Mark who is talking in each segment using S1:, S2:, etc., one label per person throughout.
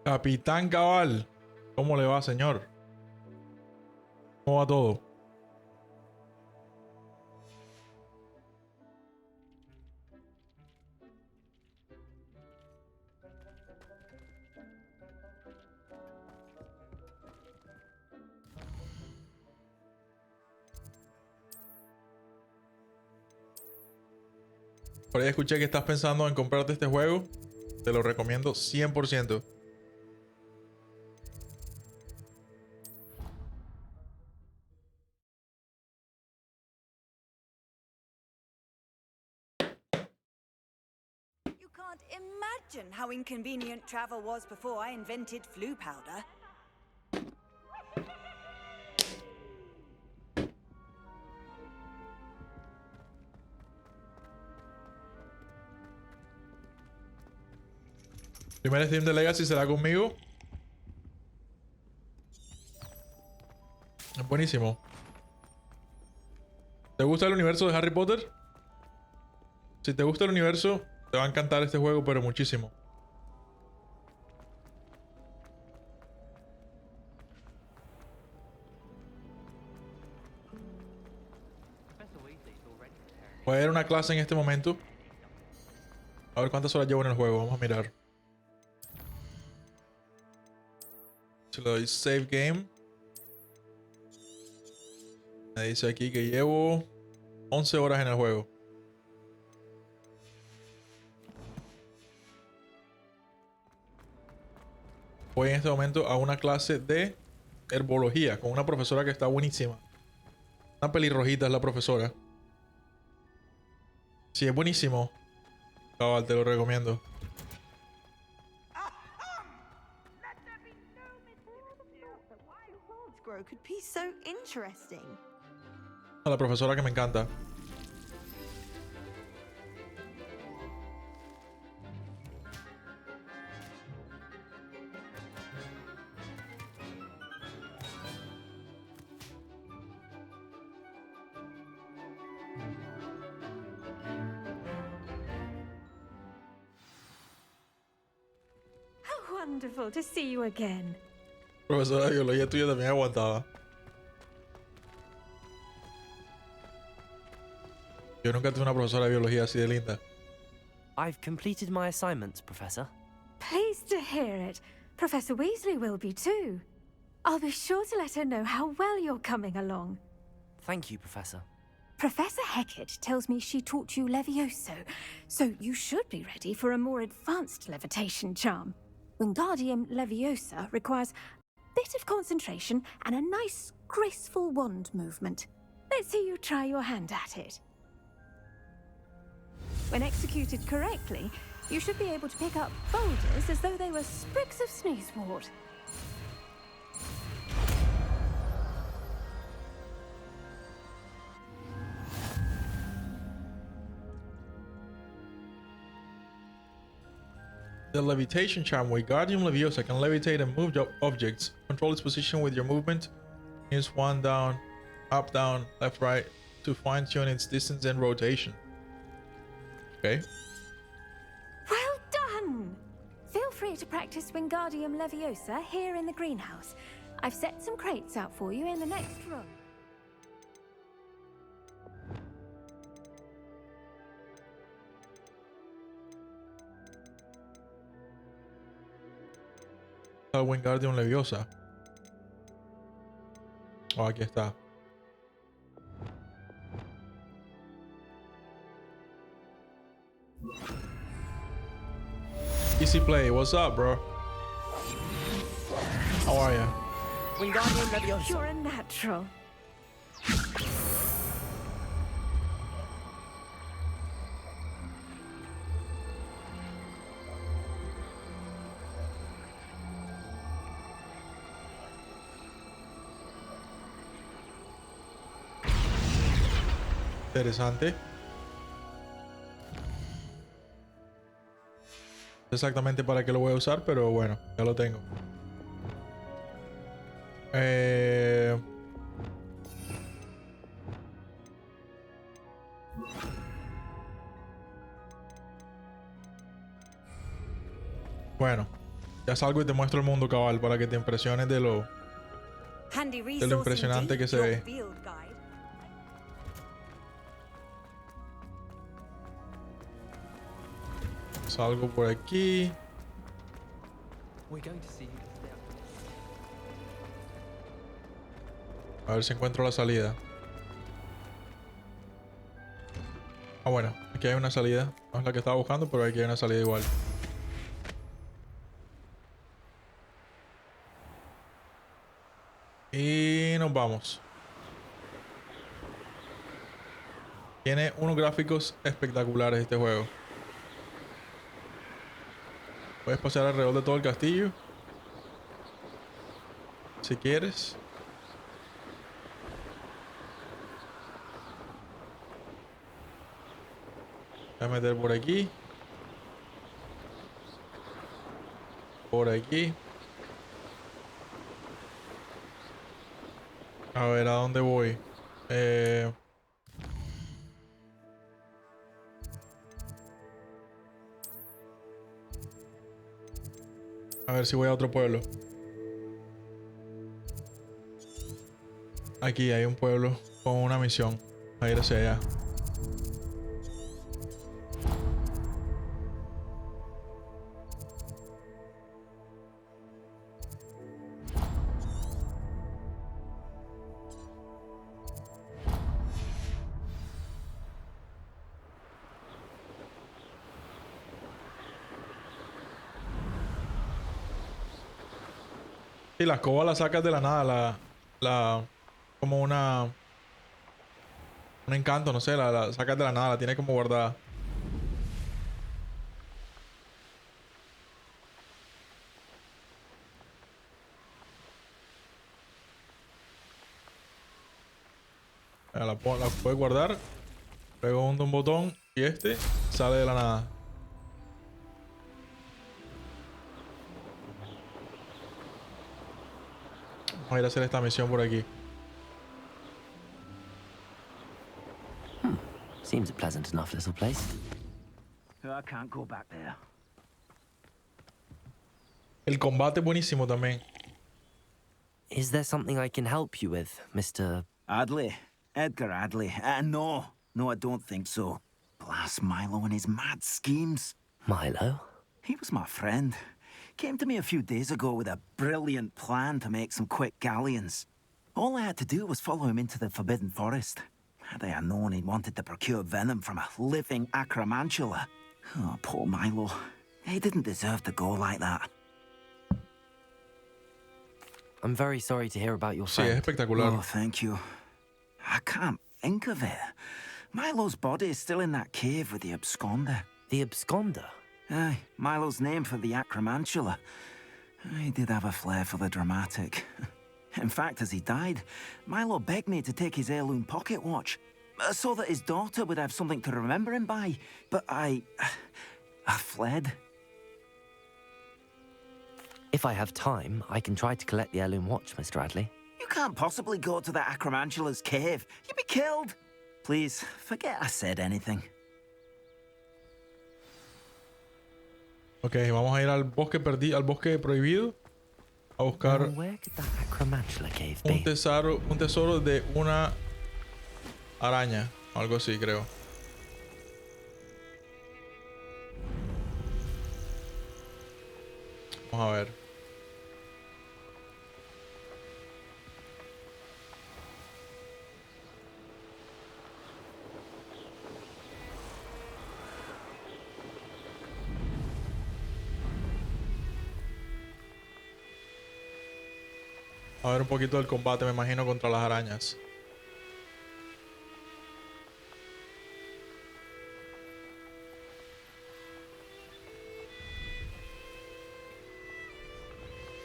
S1: Capitán Cabal, ¿cómo le va, señor? ¿Cómo va todo? Por ahí escuché que estás pensando en comprarte este juego. Te lo recomiendo 100%.
S2: You can't imagine how inconvenient travel was before I invented flu powder.
S1: Primer stream de Legacy será conmigo. Es buenísimo. ¿Te gusta el universo de Harry Potter? Si te gusta el universo, te va a encantar este juego, pero muchísimo. Voy a ir a una clase en este momento. A ver cuántas horas llevo en el juego. Vamos a mirar. Si le doy save game. Me dice aquí que llevo 11 horas en el juego. Voy en este momento a una clase de herbología con una profesora que está buenísima. Una pelirrojita es la profesora. Sí, es buenísimo. Cabal, te lo recomiendo.
S2: Could be so interesting.
S1: A la profesora que me encanta.
S3: How wonderful to see you again.
S1: Profesora de biología tuya también aguantaba. Yo nunca tuve una profesora de biología así de linda.
S4: I've completed my assignments, Professor.
S3: Pleased to hear it. Professor Weasley will be too. I'll be sure to let her know how well you're coming along.
S4: Thank you, Professor.
S3: Professor Hecat tells me she taught you Levioso, so you should be ready for a more advanced levitation charm. Wingardium Leviosa requires a bit of concentration and a nice, graceful wand movement. Let's see you try your hand at it. When executed correctly, you should be able to pick up boulders as though they were sprigs of sneezewort.
S1: The levitation charm Wingardium Leviosa can levitate and move objects. Control its position with your movement. Use one down, up, down, left, right to fine-tune its distance and rotation. Okay.
S3: Well done! Feel free to practice Wingardium Leviosa here in the greenhouse. I've set some crates out for you in the next room.
S1: Wingardium Leviosa. Oh, aquí está. Easy play. What's up, bro? How are ya?
S4: Wingardium Leviosa.
S3: You're a natural.
S1: Interesante. Exactamente para qué lo voy a usar, pero bueno, ya lo tengo. Bueno, Ya salgo y te muestro el mundo, cabal, para que te impresiones
S2: Handy
S1: de lo
S2: resource
S1: impresionante
S2: indeed,
S1: que se
S2: your
S1: ve.
S2: field guide.
S1: Salgo por aquí.
S4: We're going to see you.
S1: A ver si encuentro la salida. Ah, bueno, aquí hay una salida. No es la que estaba buscando, pero aquí hay una salida igual. Y nos vamos. Tiene unos gráficos espectaculares este juego. Puedes pasear alrededor de todo el castillo. Si quieres. Voy a meter por aquí. Por aquí. A ver, ¿a dónde voy? A ver si voy a otro pueblo. Aquí hay un pueblo con una misión. A ir hacia allá. Sí, la escoba la sacas de la nada. Como un encanto, no sé. La sacas de la nada. La tienes como guardada. La puedes guardar. Luego hunde un botón y este sale de la nada. Vamos a ir a hacer esta misión por aquí.
S4: Seems a pleasant enough little place.
S5: I can't go back there.
S1: El combate es buenísimo también.
S4: Is there something I can help you with, Mr.
S5: Adley. Edgar Adley. No. No, I don't think so. Blast Milo and his mad schemes.
S4: Milo?
S5: He was my friend. Came to me a few days ago with a brilliant plan to make some quick galleons. All I had to do was follow him into the Forbidden Forest. Had I known he'd wanted to procure venom from a living acromantula. Oh, poor Milo. He didn't deserve to go like that.
S4: I'm very sorry to hear about your
S1: Sí, es
S4: friend.
S1: espectacular.
S5: Oh, thank you. I can't think of it. Milo's body is still in that cave with the absconder.
S4: The absconder?
S5: Aye, Milo's name for the acromantula. He did have a flair for the dramatic. In fact, as he died, Milo begged me to take his heirloom pocket watch, so that his daughter would have something to remember him by. But I fled.
S4: If I have time, I can try to collect the heirloom watch, Mr. Adley.
S5: You can't possibly go to the acromantula's cave. You'd be killed. Please, forget I said anything.
S1: Ok, vamos a ir al bosque al bosque prohibido a buscar
S4: Now, where could that acromantula cave
S1: un
S4: be?
S1: tesoro de una araña, algo así creo. Vamos a ver. A ver un poquito del combate, me imagino, contra las arañas.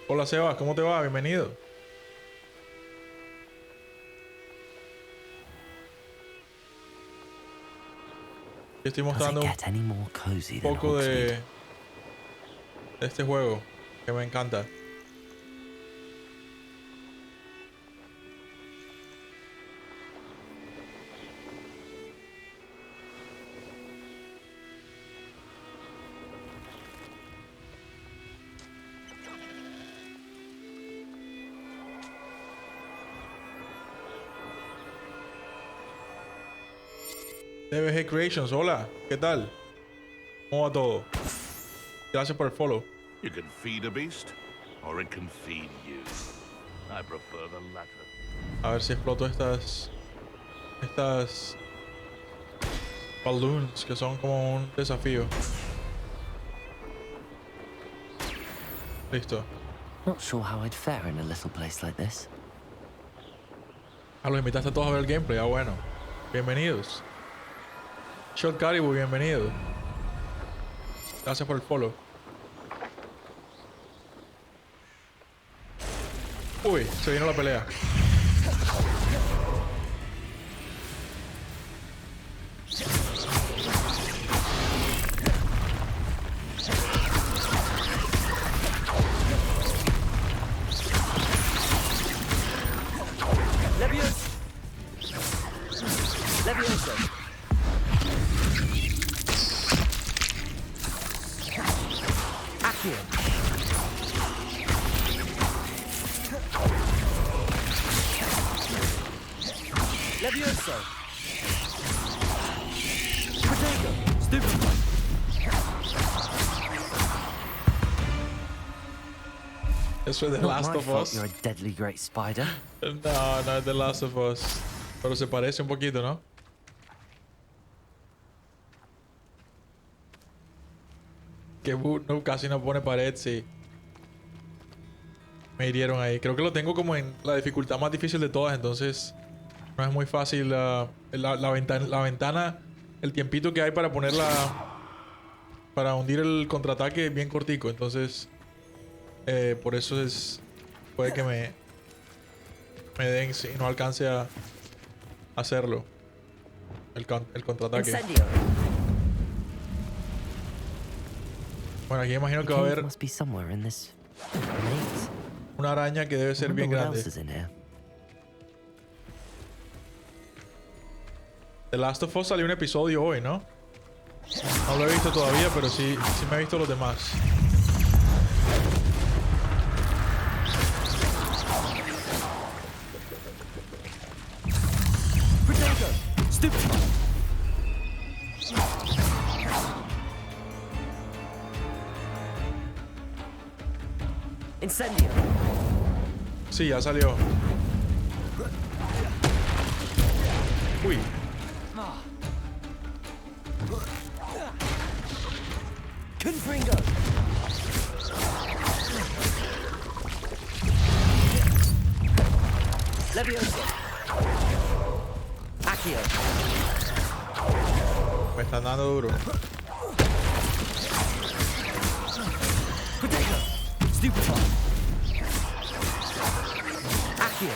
S1: Hola Sebas, ¿cómo te va? Bienvenido. Yo estoy
S4: Does it
S1: mostrando un
S4: get any more cozy than
S1: poco
S4: Hogsmeade?
S1: de este juego que me encanta. DBG Creations, hola, ¿qué tal? ¿Cómo va todo? Gracias por el follow.
S6: You can feed a beast, or it can feed you. I prefer the latter.
S1: A ver si exploto estas balloons que son como un desafío. Listo.
S4: Not sure how I'd fare in a little place like this.
S1: Ah, los invitaste a todos a ver el gameplay. Ah, bueno. Bienvenidos. Shot Caribou, bienvenido. Gracias por el follow. Uy, se vino la pelea. Eso es The
S4: Not
S1: Last
S4: my
S1: of
S4: fault
S1: Us.
S4: you're a deadly great spider.
S1: No, no es The Last of Us. Pero se parece un poquito, ¿no? Que no, casi no pone pared, sí. Me hirieron ahí. Creo que lo tengo como en la dificultad más difícil de todas, entonces no es muy fácil la ventana, el tiempito que hay para ponerla, para hundir el contraataque es bien cortico, entonces por eso puede que me den y no alcance a hacerlo el contraataque.
S7: Incendio.
S1: Bueno, aquí imagino
S4: The
S1: que va a
S4: cave
S1: haber
S4: must be somewhere in this maze.
S1: una araña que debe
S4: I
S1: ser
S4: wonder
S1: bien
S4: what
S1: grande.
S4: else is in here.
S1: The Last of Us salió un episodio hoy, ¿no? No lo he visto todavía, pero sí me he visto los demás.
S7: Potato. Stupid. Incendio.
S1: Sí, ya salió. Uy.
S7: Confringo. Levioso. Accio.
S1: Me están dando duro.
S7: Potato. Stupefy. Accio.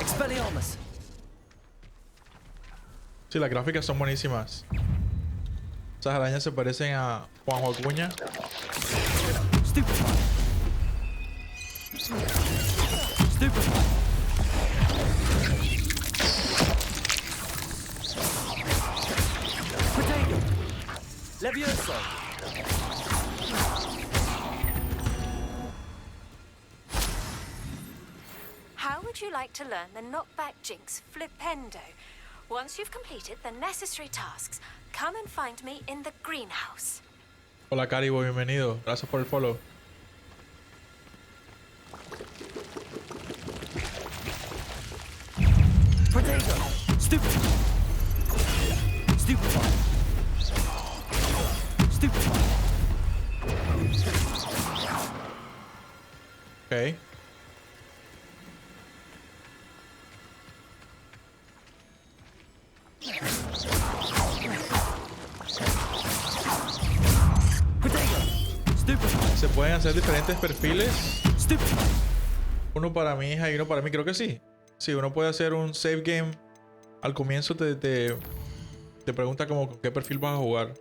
S7: Expelliarmus.
S1: Sí, las gráficas son buenísimas. Esas arañas se parecen a Juanjo Acuña.
S7: Stupefy. Stupefy. Potato. Levioso.
S3: How would you like to learn the knockback jinx flipendo? Once you've completed the necessary tasks, come and find me in the greenhouse.
S1: Hola, Caribou, bienvenido. Gracias por el follow.
S7: Potato. Stupefy. Stupefy. Stupefy.
S1: Ok.
S7: Potato. Stupefy.
S1: Se pueden hacer diferentes perfiles.
S7: Stupefy.
S1: Uno para mi hija y uno para mí. Creo que sí. Sí, uno puede hacer un save game. Al comienzo te pregunta como con qué perfil vas a jugar.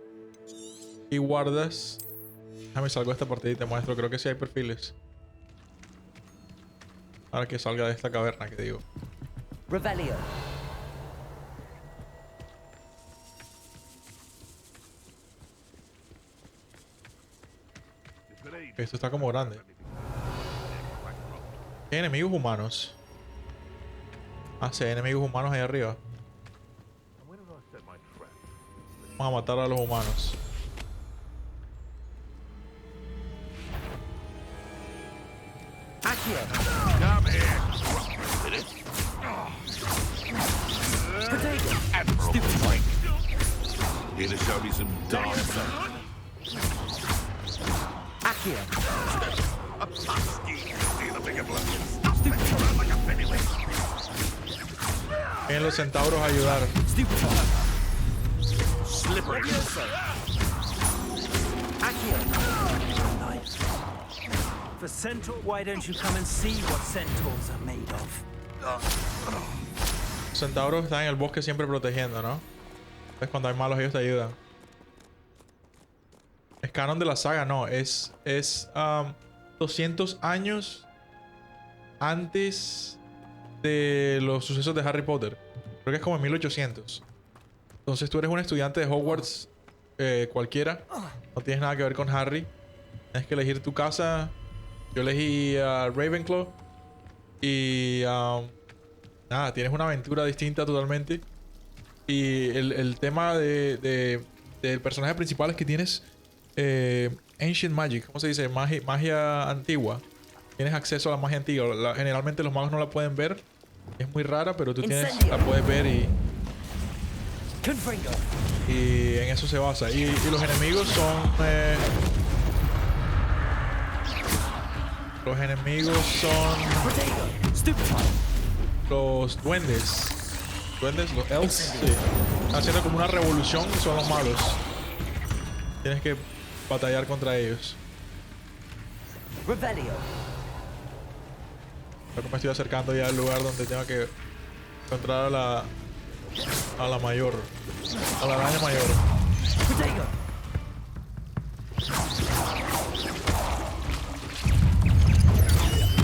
S1: Y guardas. Déjame salgo de esta partida y te muestro. Creo que sí hay perfiles. Ahora que salga de esta caverna que digo.
S7: Revelio.
S1: Esto está como grande. Hay enemigos humanos. Ah, sí, hay enemigos humanos ahí arriba. Vamos a matar a los humanos.
S7: Accio.
S6: Come here.
S7: Protego.
S6: Admiral
S7: Stupid.
S6: Frank. Here to show me some dancer.
S7: Accio.
S6: See the bigger blood.
S7: Stupid.
S6: Like a pennyweight.
S1: Vienen los centauros a ayudar.
S7: Stupid.
S6: Slippery.
S7: Accio.
S5: For Centaur, why don't you come and see what centaurs are made of?
S1: Los centauros están en el bosque siempre protegiendo, ¿no? Entonces cuando hay malos ellos te ayudan. Es canon de la saga, no. Es 200 años antes de los sucesos de Harry Potter. Creo que es como en 1800. Entonces tú eres un estudiante de Hogwarts cualquiera. No tienes nada que ver con Harry. Tienes que elegir tu casa. Yo elegí Ravenclaw. Y nada, tienes una aventura distinta totalmente. Y el tema del personaje principal es que tienes Ancient Magic. ¿Cómo se dice? Magia antigua. Tienes acceso a la magia antigua. Generalmente los magos no la pueden ver. Es muy rara, pero tú la puedes ver y en eso se basa. Y los enemigos son... los enemigos son... los duendes. Duendes, los elves. Sí. Están haciendo como una revolución y son los malos. Tienes que batallar contra ellos.
S7: Revelio.
S1: Creo que me estoy acercando ya al lugar donde tengo que encontrar a la mayor. A la araña mayor.
S7: Protego.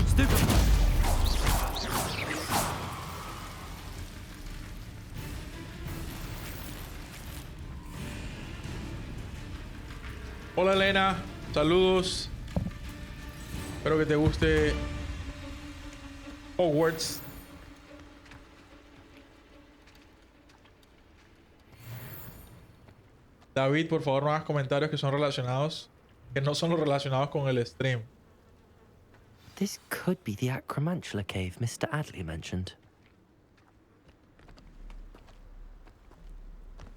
S7: Stupid.
S1: Hola Elena, saludos. Espero que te guste Hogwarts. David, por favor, no hagas comentarios que son relacionados, que no son los relacionados con el stream.
S4: This could be the Acromantula cave Mr. Adley mentioned.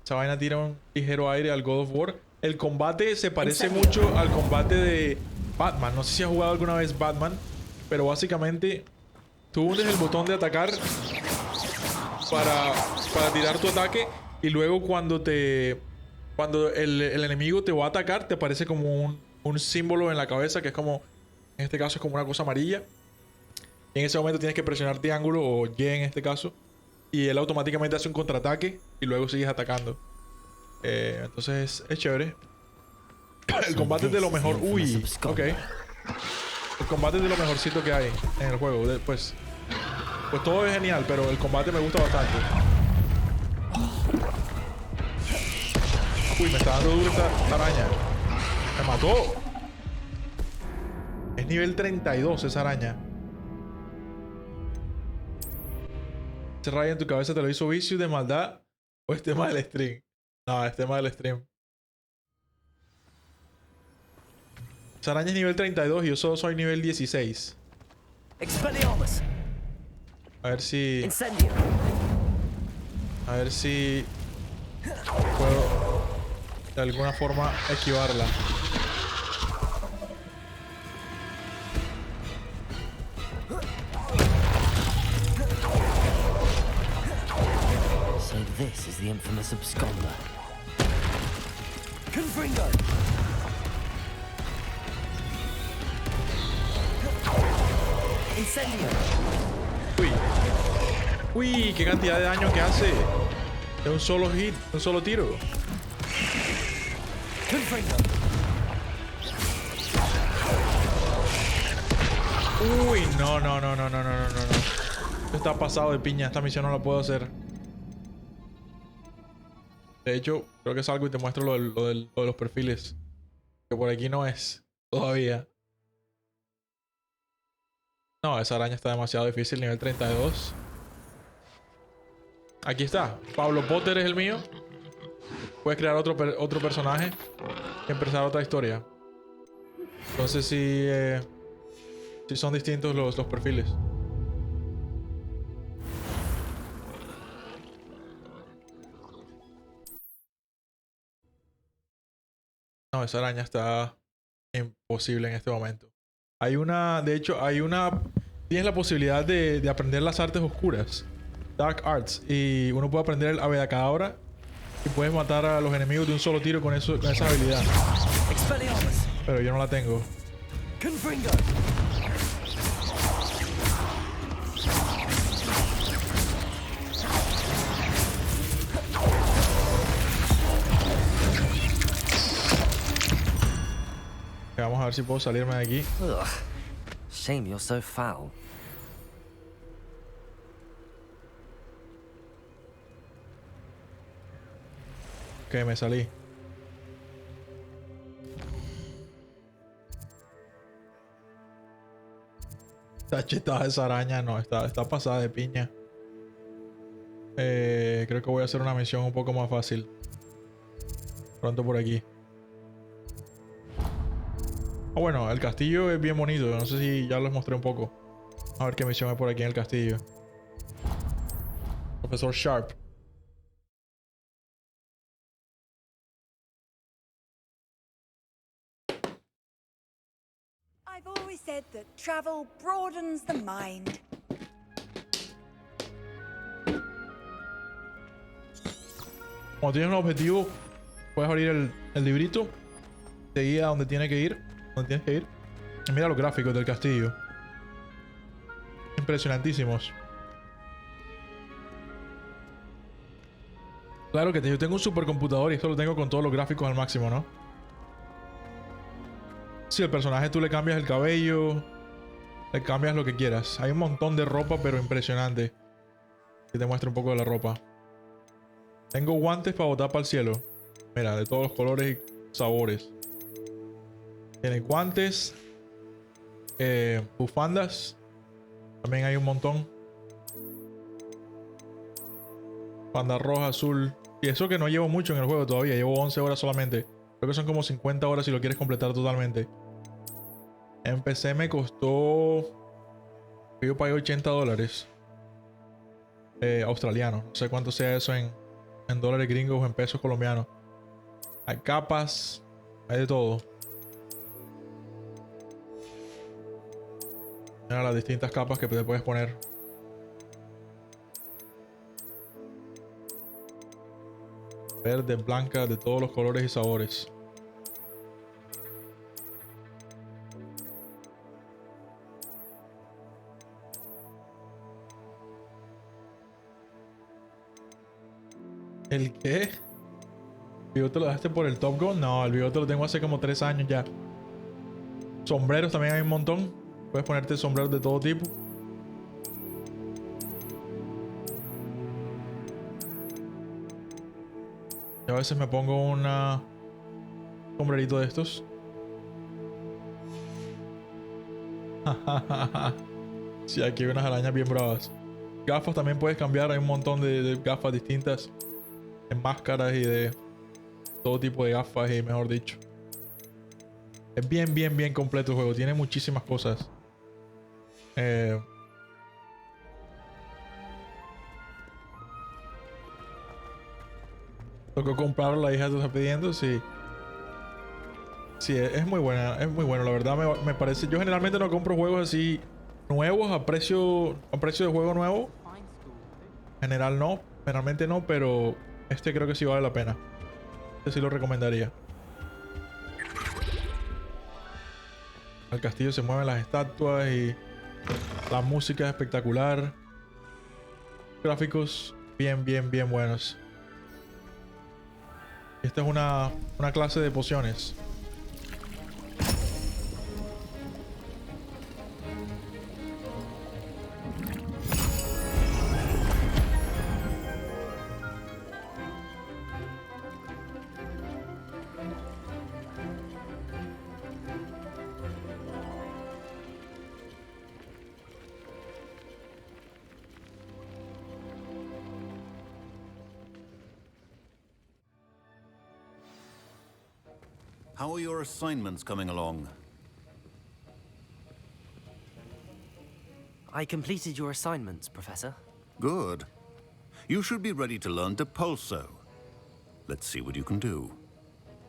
S1: Esa vaina tira un ligero aire al God of War. El combate se parece mucho al combate de Batman. No sé si has jugado alguna vez Batman, pero básicamente tú hundes el botón de atacar para tirar tu ataque y luego cuando el enemigo te va a atacar te aparece como un símbolo en la cabeza que es como, en este caso es como una cosa amarilla. Y en ese momento tienes que presionar triángulo o Y en este caso y él automáticamente hace un contraataque y luego sigues atacando. Entonces es chévere. El combate es de lo mejor. Uy, ok. El combate es de lo mejorcito que hay en el juego. Pues todo es genial, pero el combate me gusta bastante. Uy, me está dando duro esta araña. Me mató. Es nivel 32 esa araña. Ese rayo en tu cabeza te lo hizo vicio de maldad o es tema del stream. No, es tema del stream. Esa araña es nivel 32 y yo solo soy nivel 16.
S7: Expelliarmus.
S1: A ver si...
S7: Incendio.
S1: A ver si... puedo de alguna forma esquivarla.
S4: So this is the infamous absconder.
S7: Confringo. Incendio.
S1: Uy. Uy, qué cantidad de daño que hace. De un solo hit, un solo tiro.
S7: Confringo.
S1: Uy, no. Esto está pasado de piña. Esta misión no la puedo hacer. De hecho, creo que salgo y te muestro lo de los perfiles. Que por aquí no es. Todavía. No, esa araña está demasiado difícil. Nivel 32. Aquí está. Pablo Potter es el mío. puedes crear otro personaje y empezar otra historia. Entonces sí son distintos los perfiles. No, esa araña está imposible en este momento. De hecho, tienes la posibilidad de aprender las artes oscuras, Dark Arts, y uno puede aprender el Abedacadabra y puedes matar a los enemigos de un solo tiro con esa habilidad.
S7: Expelliarmus.
S1: Pero yo no la tengo.
S7: Confringo.
S1: Ok, vamos a ver si puedo salirme de aquí.
S7: Ugh. Shame you're so foul.
S1: Ok, me salí. Está chetada esa araña, no, está pasada de piña. Creo que voy a hacer una misión un poco más fácil. Pronto por aquí. Ah, bueno, el castillo es bien bonito. No sé si ya les mostré un poco. A ver qué misión hay por aquí en el castillo. Profesor Sharp.
S2: I've always said that travel broadens the mind.
S1: Cuando tienes un objetivo, puedes abrir el librito. Te guía a donde tienes que ir. Y mira los gráficos del castillo. Impresionantísimos. Claro que yo tengo un supercomputador y esto lo tengo con todos los gráficos al máximo, ¿no? Si el personaje tú le cambias el cabello, le cambias lo que quieras. Hay un montón de ropa, pero impresionante. Que te muestre un poco de la ropa. Tengo guantes para botar para el cielo. Mira, de todos los colores y sabores. Tiene guantes. Bufandas. También hay un montón. Banda roja, azul. Y eso que no llevo mucho en el juego todavía. Llevo 11 horas solamente. Creo que son como 50 horas si lo quieres completar totalmente. En PC me costó... Yo pagué $80. Australianos. No sé cuánto sea eso en dólares gringos o en pesos colombianos. Hay capas. Hay de todo. Mira las distintas capas que te puedes poner. Verde, blanca, de todos los colores y sabores. ¿El qué? ¿El bigote lo dejaste por el Top Gun? No, el bigote lo tengo hace como 3 años ya. Sombreros también hay un montón. Puedes ponerte sombreros de todo tipo. Yo a veces me pongo un sombrerito de estos. Sí, aquí hay unas arañas bien bravas. Gafas también puedes cambiar. Hay un montón de gafas distintas. De máscaras y de todo tipo de gafas y mejor dicho. Es bien completo el juego. Tiene muchísimas cosas. Tocó comprar, la hija te está pidiendo, sí. Sí, es muy buena, es muy bueno, la verdad me parece. Yo generalmente no compro juegos así nuevos a precio de juego nuevo. Generalmente no, pero este creo que sí vale la pena. Este sí lo recomendaría. El castillo se mueven las estatuas y la música es espectacular. Gráficos bien buenos. Esta es una clase de pociones.
S8: How are your assignments coming along?
S7: I completed your assignments, Professor.
S8: Good. You should be ready to learn Depulso. Let's see what you can do.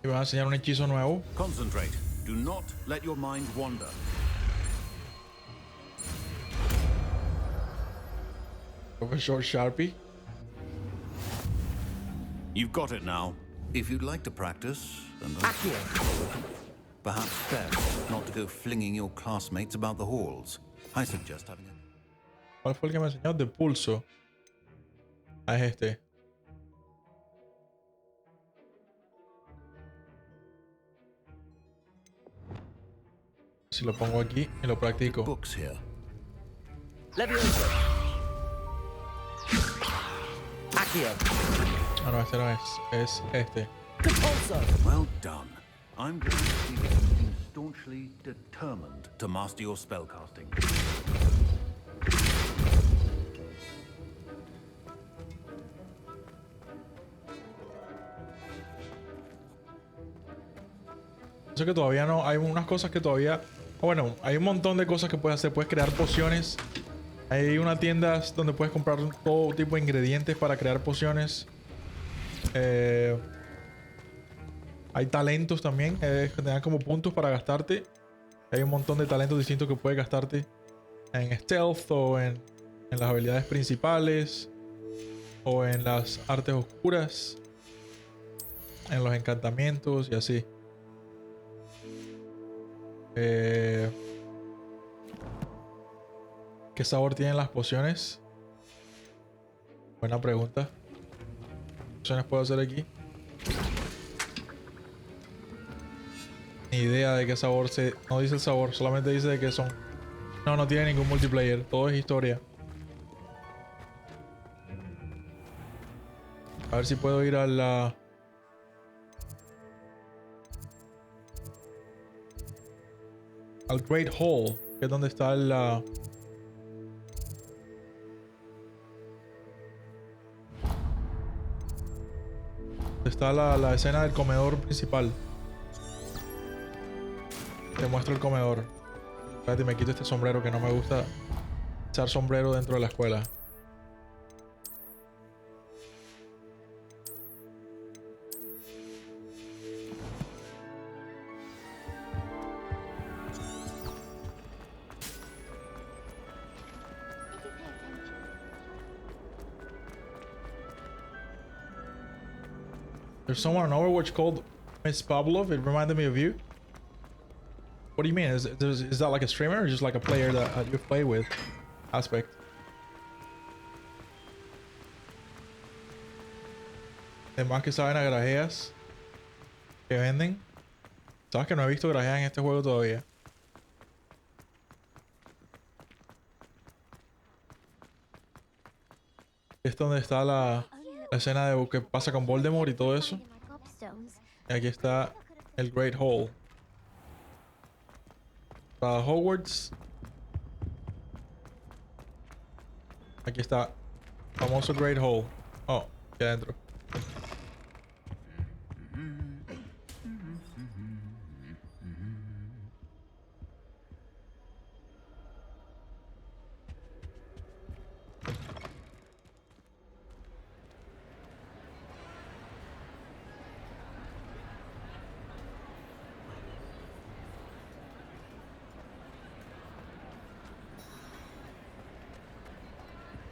S1: ¿Y me va a enseñar un hechizo nuevo?
S8: Concentrate. Do not let your mind wander.
S1: Profesor Sharpie.
S8: You've got it now. If you'd like to practice, and perhaps best not to go flinging your classmates about the halls. I suggest having a...
S1: ¿Cuál fue el que me enseñó? De pulso. Ah, es este. Si lo pongo aquí y lo practico.
S8: Books here.
S7: Levioso. Accio.
S1: Ah, no, este no es. Es este.
S7: Depulso.
S8: Well done. I'm going to see that you seem staunchly determined to master your spellcasting.
S1: Sé que todavía no. Hay unas cosas que todavía. Bueno, hay un montón de cosas que puedes hacer. Puedes crear pociones. Hay una tienda donde puedes comprar todo tipo de ingredientes para crear pociones. Hay talentos también. Que te dan como puntos para gastarte. Hay un montón de talentos distintos que puedes gastarte en stealth o en las habilidades principales. O en las artes oscuras. En los encantamientos y así. ¿Qué sabor tienen las pociones? Buena pregunta. ¿Qué pociones puedo hacer aquí? Ni idea de qué sabor se... No dice el sabor, solamente dice de qué son. No, no tiene ningún multiplayer. Todo es historia. A ver si puedo ir a la... al Great Hall, que es donde está la... está la escena del comedor principal. Te muestro el comedor. Espérate, me quito este sombrero que no me gusta usar sombrero dentro de la escuela. There's someone on Overwatch called Miss Pavlov. It reminded me of you. What do you mean? Is that like a streamer or just like a player that you play with? Aspect. Además que saben a grajeas que venden. Sabes que no he visto grajeas en este juego todavía. Es donde está la escena de que pasa con Voldemort y todo eso. Y aquí está el Great Hall. Para Hogwarts. Aquí está. Famoso Great Hall. Oh, aquí adentro.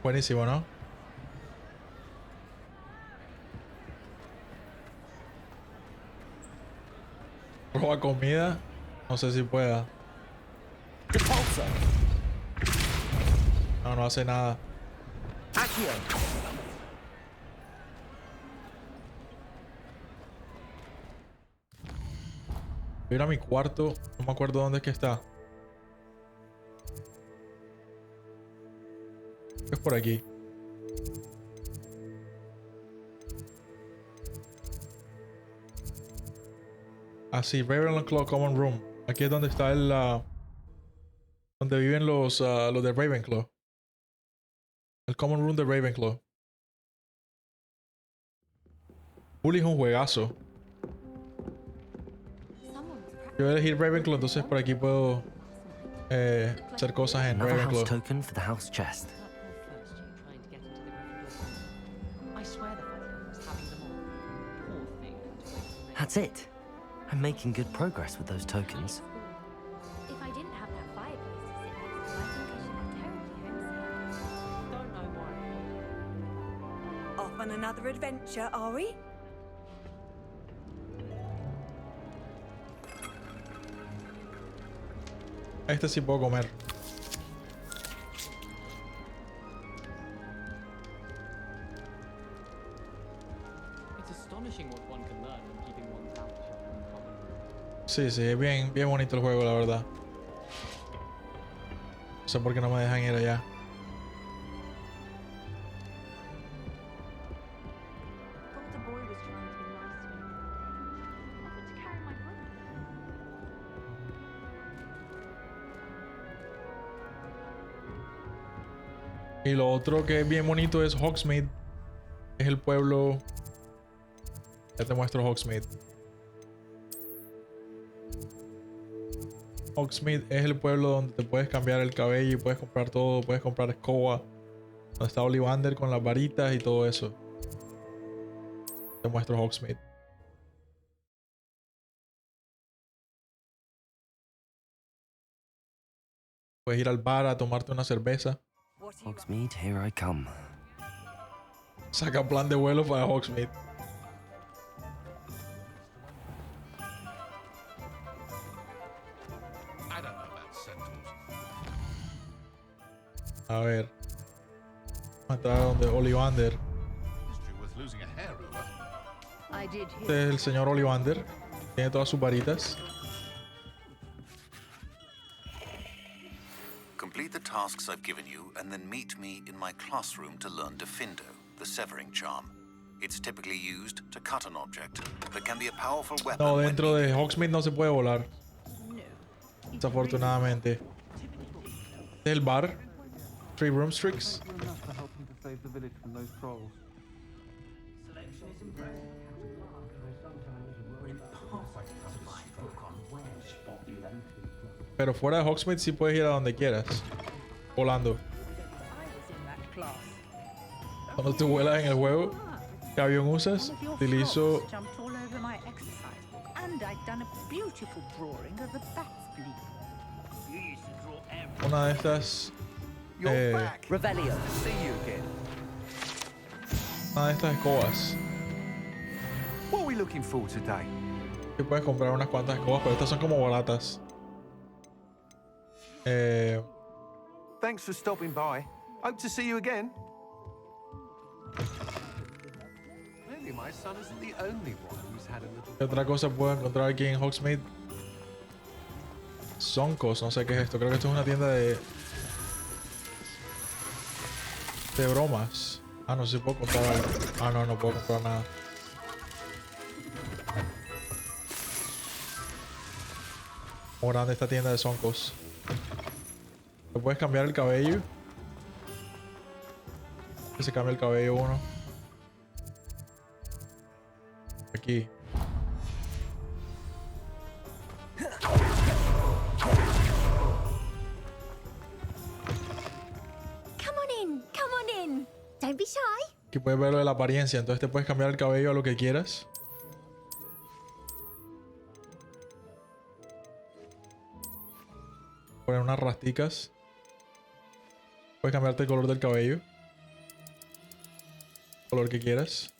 S1: Buenísimo, ¿no? Roba comida. No sé si pueda.
S7: Depulso.
S1: No, no hace nada.
S7: Accio.
S1: Voy a ir a mi cuarto. No me acuerdo dónde es que está. Es por aquí. Así, Ravenclaw Common Room. Aquí es donde está el... donde viven los de Ravenclaw. El Common Room de Ravenclaw. Bully es un juegazo. Yo voy a elegir Ravenclaw, entonces por aquí puedo hacer cosas en
S4: Another house
S1: Ravenclaw.
S4: token for the house chest. That's it. I'm making good progress with those tokens.
S3: If I didn't have that fireplace to sit next to, I think I should be terribly homesick.
S9: Don't know why.
S2: Off on another adventure, are we?
S1: Este sí puedo comer.
S9: It's astonishing what one can learn when keeping one's mouth shut in common.
S1: Sí, sí, es bien, bien bonito el juego, la verdad. No sé por qué no me dejan ir allá.
S3: Thought the boy was trying to be nice to me. Offered to carry my broom.
S1: Y lo otro que es bien bonito es Hogsmeade. Es el pueblo. Ya te muestro Hogsmeade. Hogsmeade es el pueblo donde te puedes cambiar el cabello y puedes comprar todo. Puedes comprar escoba. Donde está Ollivander con las varitas y todo eso. Te muestro Hogsmeade. Puedes ir al bar a tomarte una cerveza.
S2: What are you up
S4: Hogsmeade, here I come.
S1: Saca plan de vuelo para Hogsmeade.
S6: I don't know about sentence.
S1: A ver. Vamos a entrar donde Ollivander.
S6: History worth losing a hair over.
S2: I did hear.
S1: Este es el señor Ollivander. Tiene todas sus varitas.
S8: Complete the tasks I've given you and then meet me in my classroom to learn Defindo, the severing charm. It's typically used to cut an object, but can be a powerful weapon.
S1: No,
S8: when
S1: dentro
S8: needed.
S1: de Hogsmeade no se puede volar. Desafortunadamente. Este es el bar. Three Broomsticks.
S10: enough for helping to save the village from those trolls.
S1: Pero fuera de Hogsmeade sí puedes ir a donde quieras. Volando. Cuando tú vuelas en el juego, ¿qué avión usas? Utilizo
S2: Jumped all over my exercise book, and I'd done a beautiful drawing of a bat's bleed.
S1: una de estas.
S7: You're back.
S9: Revelio.
S7: See you again.
S1: Una de estas escobas.
S7: What are we looking for today?
S1: Y puedes comprar unas cuantas escobas, pero estas son como baratas.
S7: Thanks for stopping by. Hope to see you again.
S10: Maybe my son isn't the only one who's had a little.
S1: ¿Qué otra cosa puedo encontrar aquí en Hogsmeade? Soncos, no sé qué es esto. Creo que esto es una tienda de bromas. Ah, no sé si puedo comprar algo. Ah, no, no puedo comprar nada. Muy grande esta tienda de Soncos. ¿Te puedes cambiar el cabello? Que se cambia el cabello uno. Aquí.
S3: Come on in. Don't be shy.
S1: Aquí puedes ver lo de la apariencia. Entonces te puedes cambiar el cabello a lo que quieras. Poner unas rasticas. Puedes cambiarte el color del cabello. Color que quieras.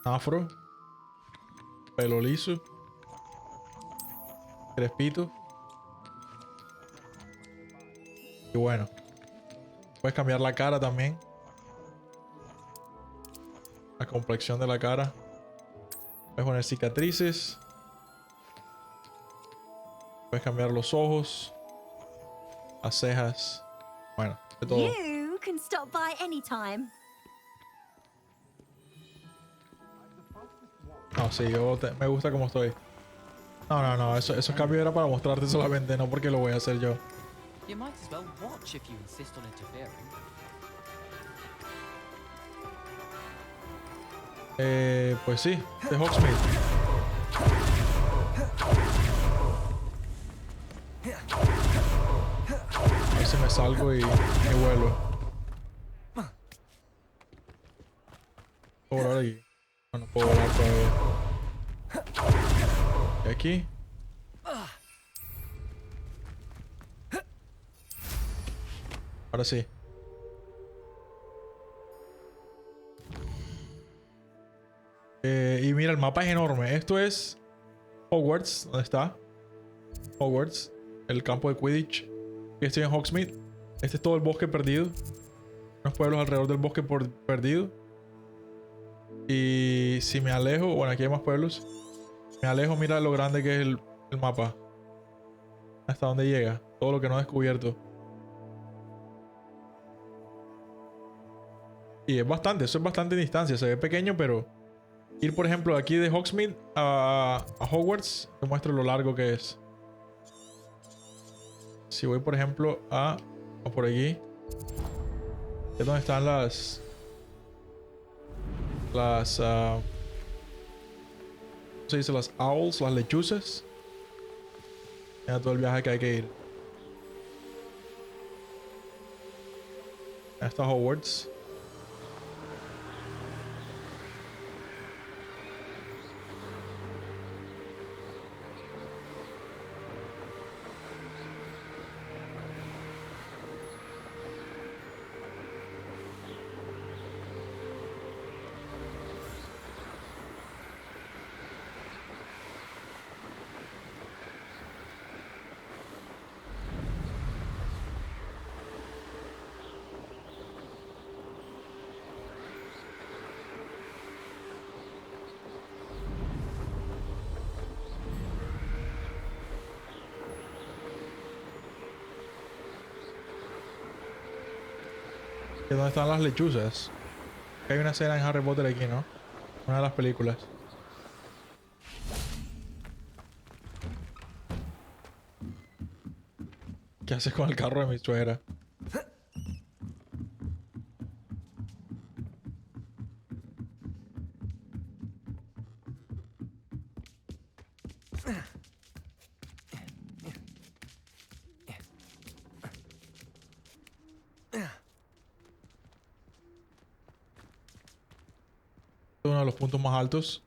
S1: Afro. Pelo liso. Crespito. Y bueno. Puedes cambiar la cara también. La complexión de la cara. Puedes poner cicatrices. Puedes cambiar los ojos. Las cejas. Bueno, de todo.
S3: You can stop by anytime.
S1: No, sí, me gusta como estoy. No, esos cambios era para mostrarte solamente, no porque lo voy a hacer yo.
S9: You might as well watch if you insist on interfering.
S1: Pues sí, de Hogsmeade. A ver si me salgo y vuelo. ¿Puedo volar aquí? No, no puedo volar todavía. ¿Y aquí? Ahora sí. Y mira, el mapa es enorme. Esto es Hogwarts. ¿Dónde está? Hogwarts. El campo de Quidditch. Y estoy en Hogsmeade. Este es todo el bosque perdido. Unos pueblos alrededor del bosque perdido. Y si me alejo... Bueno, aquí hay más pueblos. Me alejo, mira lo grande que es el mapa. Hasta dónde llega. Todo lo que no he descubierto. Y es bastante. Eso es bastante distancia. Se ve pequeño, pero... Ir, por ejemplo, aquí de Hogsmeade a Hogwarts. Te muestro lo largo que es. Si voy, por ejemplo, o por aquí. Es donde están las... ¿cómo se dice? Las owls, las lechuzas. Mira todo el viaje que hay que ir. Hasta Hogwarts. ¿Y dónde están las lechuzas? Hay una escena en Harry Potter aquí, ¿no? Una de las películas. ¿Qué haces con el carro de mi suegra? Uno de los puntos más altos.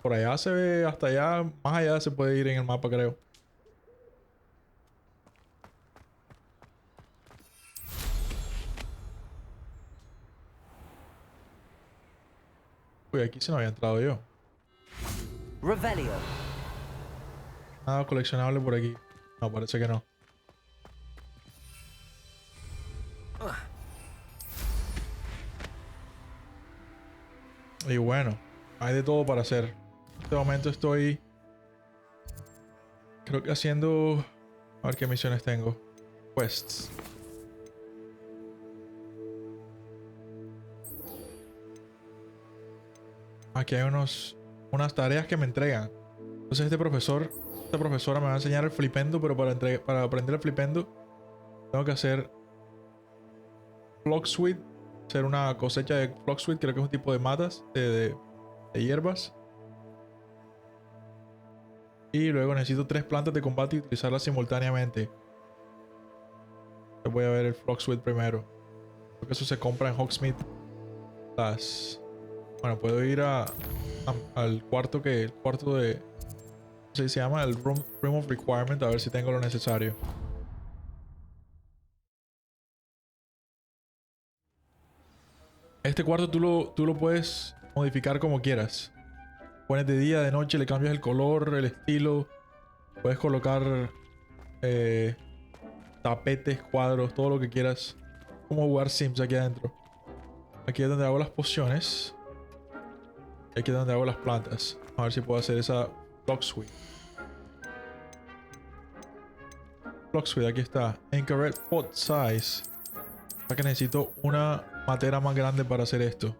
S1: Por allá se ve, hasta allá, más allá se puede ir en el mapa, creo. Uy, aquí se no había entrado yo.
S11: Revelio.
S1: Nada coleccionable por aquí. No, parece que no. Y bueno, hay de todo para hacer. En este momento estoy... creo que haciendo... A ver qué misiones tengo. Quests. Aquí hay unas tareas que me entregan. Entonces esta profesora me va a enseñar el flipendo, pero para aprender el flipendo tengo que hacer Flocksweet, hacer una cosecha de Flocksweet, creo que es un tipo de matas, de hierbas. Y luego necesito 3 plantas de combate y utilizarlas simultáneamente. Voy a ver el Flocksweet primero. Creo que eso se compra en Hogsmeade. Bueno, puedo ir al cuarto de... ¿cómo se llama? El Room of Requirement, a ver si tengo lo necesario. Este cuarto tú lo puedes modificar como quieras. Pones de día, de noche, le cambias el color, el estilo. Puedes colocar tapetes, cuadros, todo lo que quieras. Como jugar Sims aquí adentro. Aquí es donde hago las pociones. Aquí es donde hago las plantas. A ver si puedo hacer esa Flocksweet. Flocksweet, aquí está. Incorrect pot size. O sea que necesito una matera más grande para hacer esto.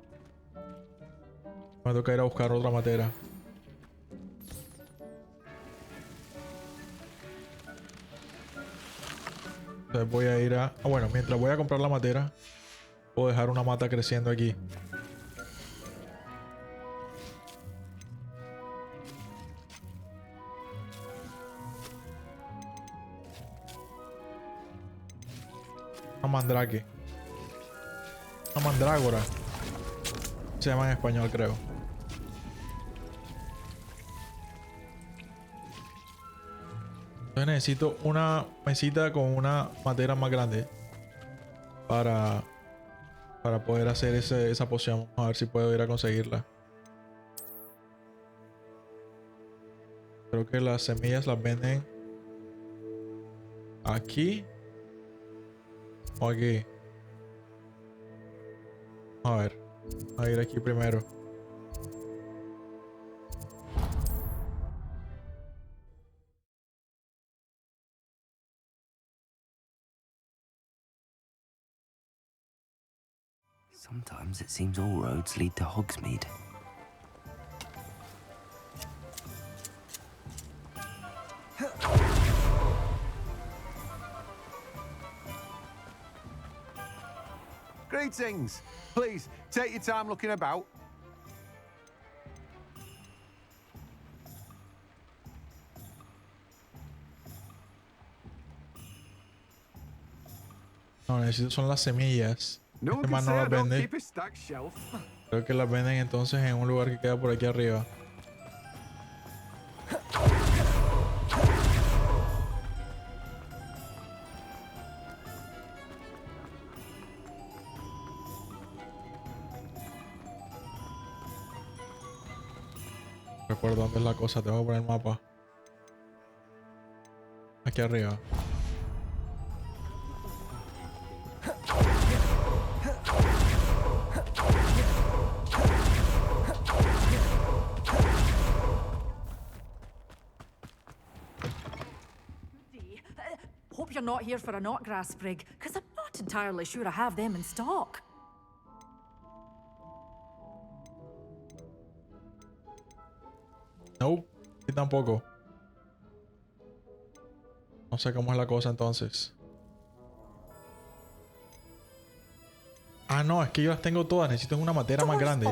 S1: Me toca ir a buscar otra matera. Entonces voy a ir a... bueno, mientras voy a comprar la matera, puedo dejar una mata creciendo aquí. Una mandrake. Una mandrágora. Se llama en español, creo. Entonces necesito una mesita con una madera más grande para poder hacer esa poción. Vamos a ver si puedo ir a conseguirla. Creo que las semillas las venden aquí o aquí. A ver, voy a ir aquí primero.
S4: Sometimes it seems all roads lead to Hogsmeade.
S7: Greetings. Please, take your time looking about.
S1: No, necesito son las semillas.
S7: No
S1: Este
S7: one can
S1: man no
S7: say I
S1: las
S7: don't
S1: vende.
S7: keep a stacked shelf.
S1: Creo que las venden entonces en un lugar que queda por aquí arriba. Recuerdo dónde es la cosa, tengo que poner el mapa. Aquí arriba.
S2: Hope you're not here for a knotgrass sprig, because I'm not entirely sure I have them in stock.
S1: Nope, y tampoco. No sé cómo es la cosa entonces. Ah, no, es que yo las tengo todas. Necesito una matera más grande.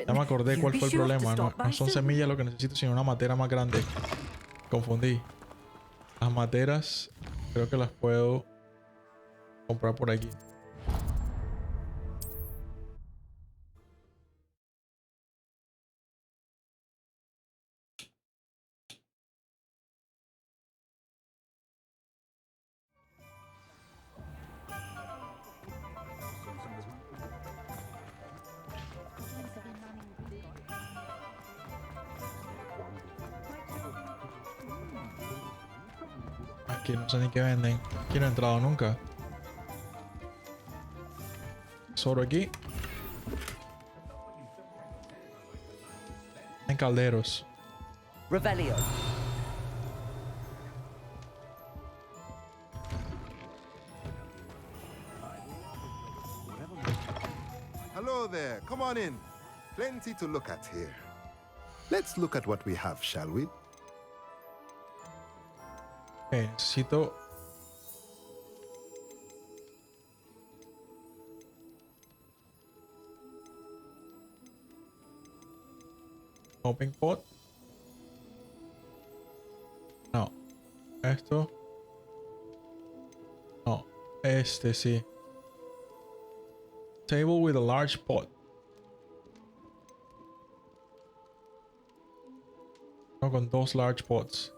S1: Ya me acordé cuál fue el problema. No son semillas lo que necesito, sino una matera más grande. Confundí. Las materas creo que las puedo comprar por aquí. Aquí no sé ni qué venden. Aquí no he entrado nunca. Solo aquí. En calderos.
S11: Revelio.
S12: Hello there. Come on in. Plenty to look at here. Let's look at what we have, shall we?
S1: Okay, necesito open pot. No. Esto. No. Este sí. Table with a large pot. No, con dos large pots.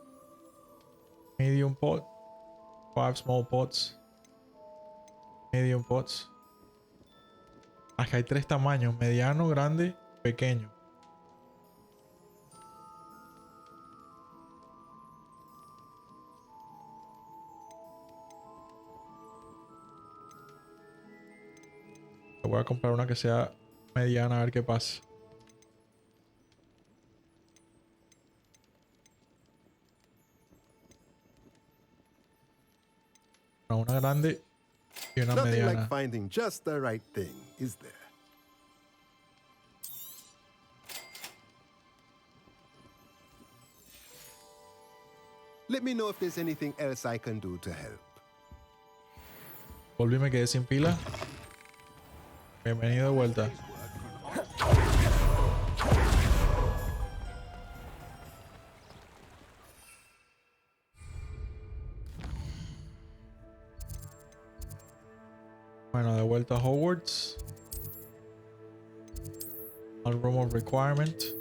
S1: Medium pot. 5 small pots. Medium pots. Acá hay 3 tamaños. Mediano, grande, pequeño. Voy a comprar una que sea mediana a ver qué pasa. Una grande y una
S12: Nothing
S1: mediana.
S12: like finding just the right thing, is there? Let me know if there's anything else I can do to help.
S1: Volví, me quedé sin pila. Bienvenido de vuelta. Bueno, de vuelta a Hogwarts. Al Room of Requirement.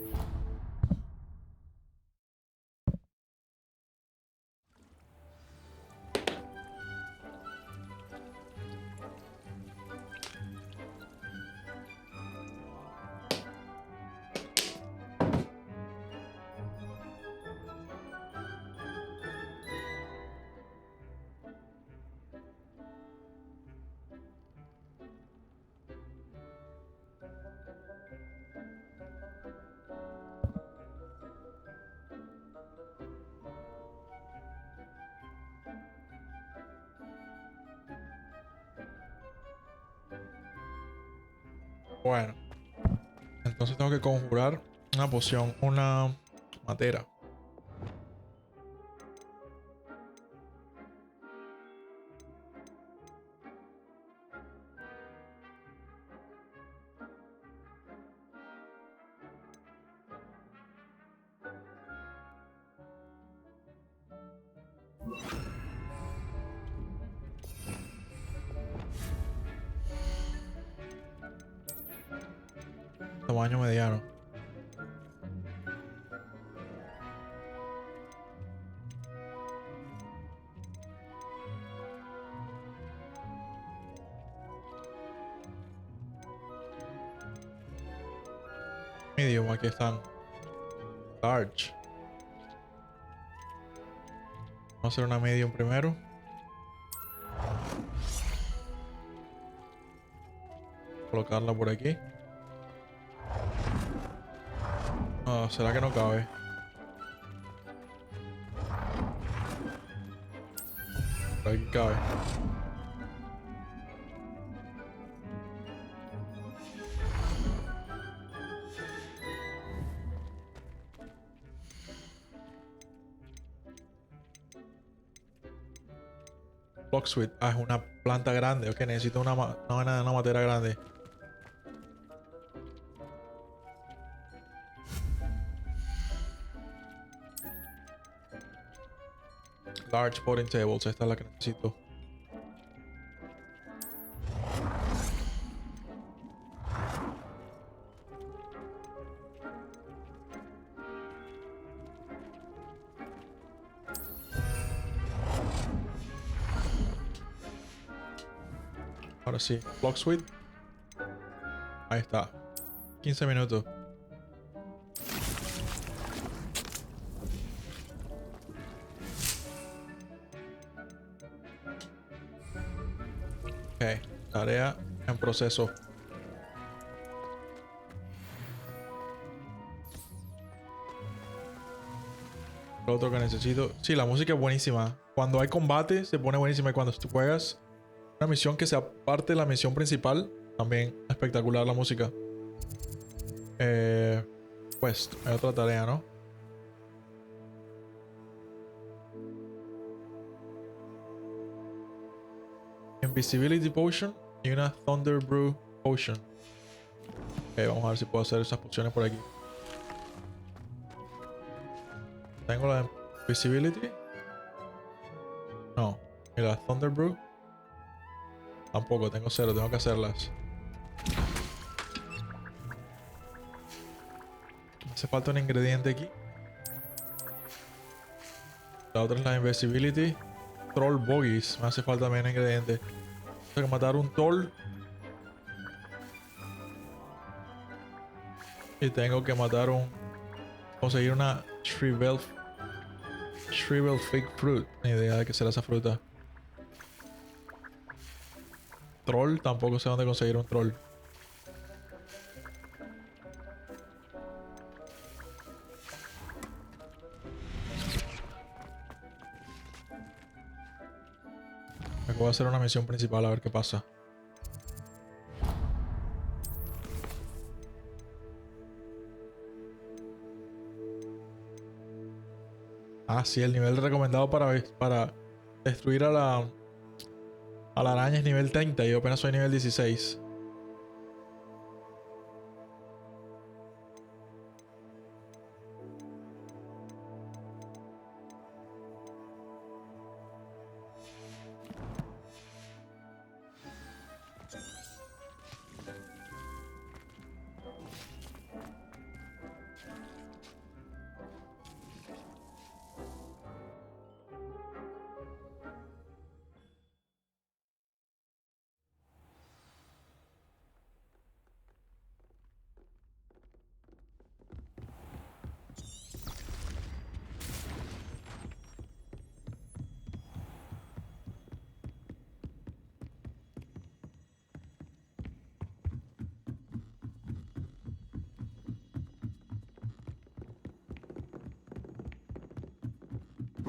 S1: Bueno, entonces tengo que conjurar una poción, una matera. Tamaño mediano. Medium, aquí están. Large. Vamos a hacer una medium primero. Colocarla por aquí. No, ¿será que no cabe? Por aquí cabe. Blocksweet. Ah, es una planta grande. Ok, necesito una matera grande. Large potting tables. Esta es la que necesito. Ahora sí. Blocksweet. Ahí está. 15 minutos. Ok. Tarea en proceso. Lo otro que necesito. Sí, la música es buenísima. Cuando hay combate se pone buenísima. Y cuando tú juegas una misión que sea parte de la misión principal, también espectacular la música. Pues hay otra tarea, ¿no? Invisibility Potion y una Thunder Brew Potion. Ok, vamos a ver si puedo hacer esas pociones por aquí. Tengo la de Invisibility. No. Y la Thunder Brew. Tampoco, tengo cero, tengo que hacerlas. Me hace falta un ingrediente aquí. La otra es la Invisibility. Troll Bogies. Me hace falta también un ingrediente. Tengo que matar un troll. Y tengo que matar un... conseguir una Shrivel Fig Fruit. Ni idea de qué será esa fruta. Troll. Tampoco sé dónde conseguir un troll. Acabo de hacer una misión principal a ver qué pasa. Ah, sí, el nivel recomendado para destruir a la araña es nivel 30 y yo apenas soy nivel 16.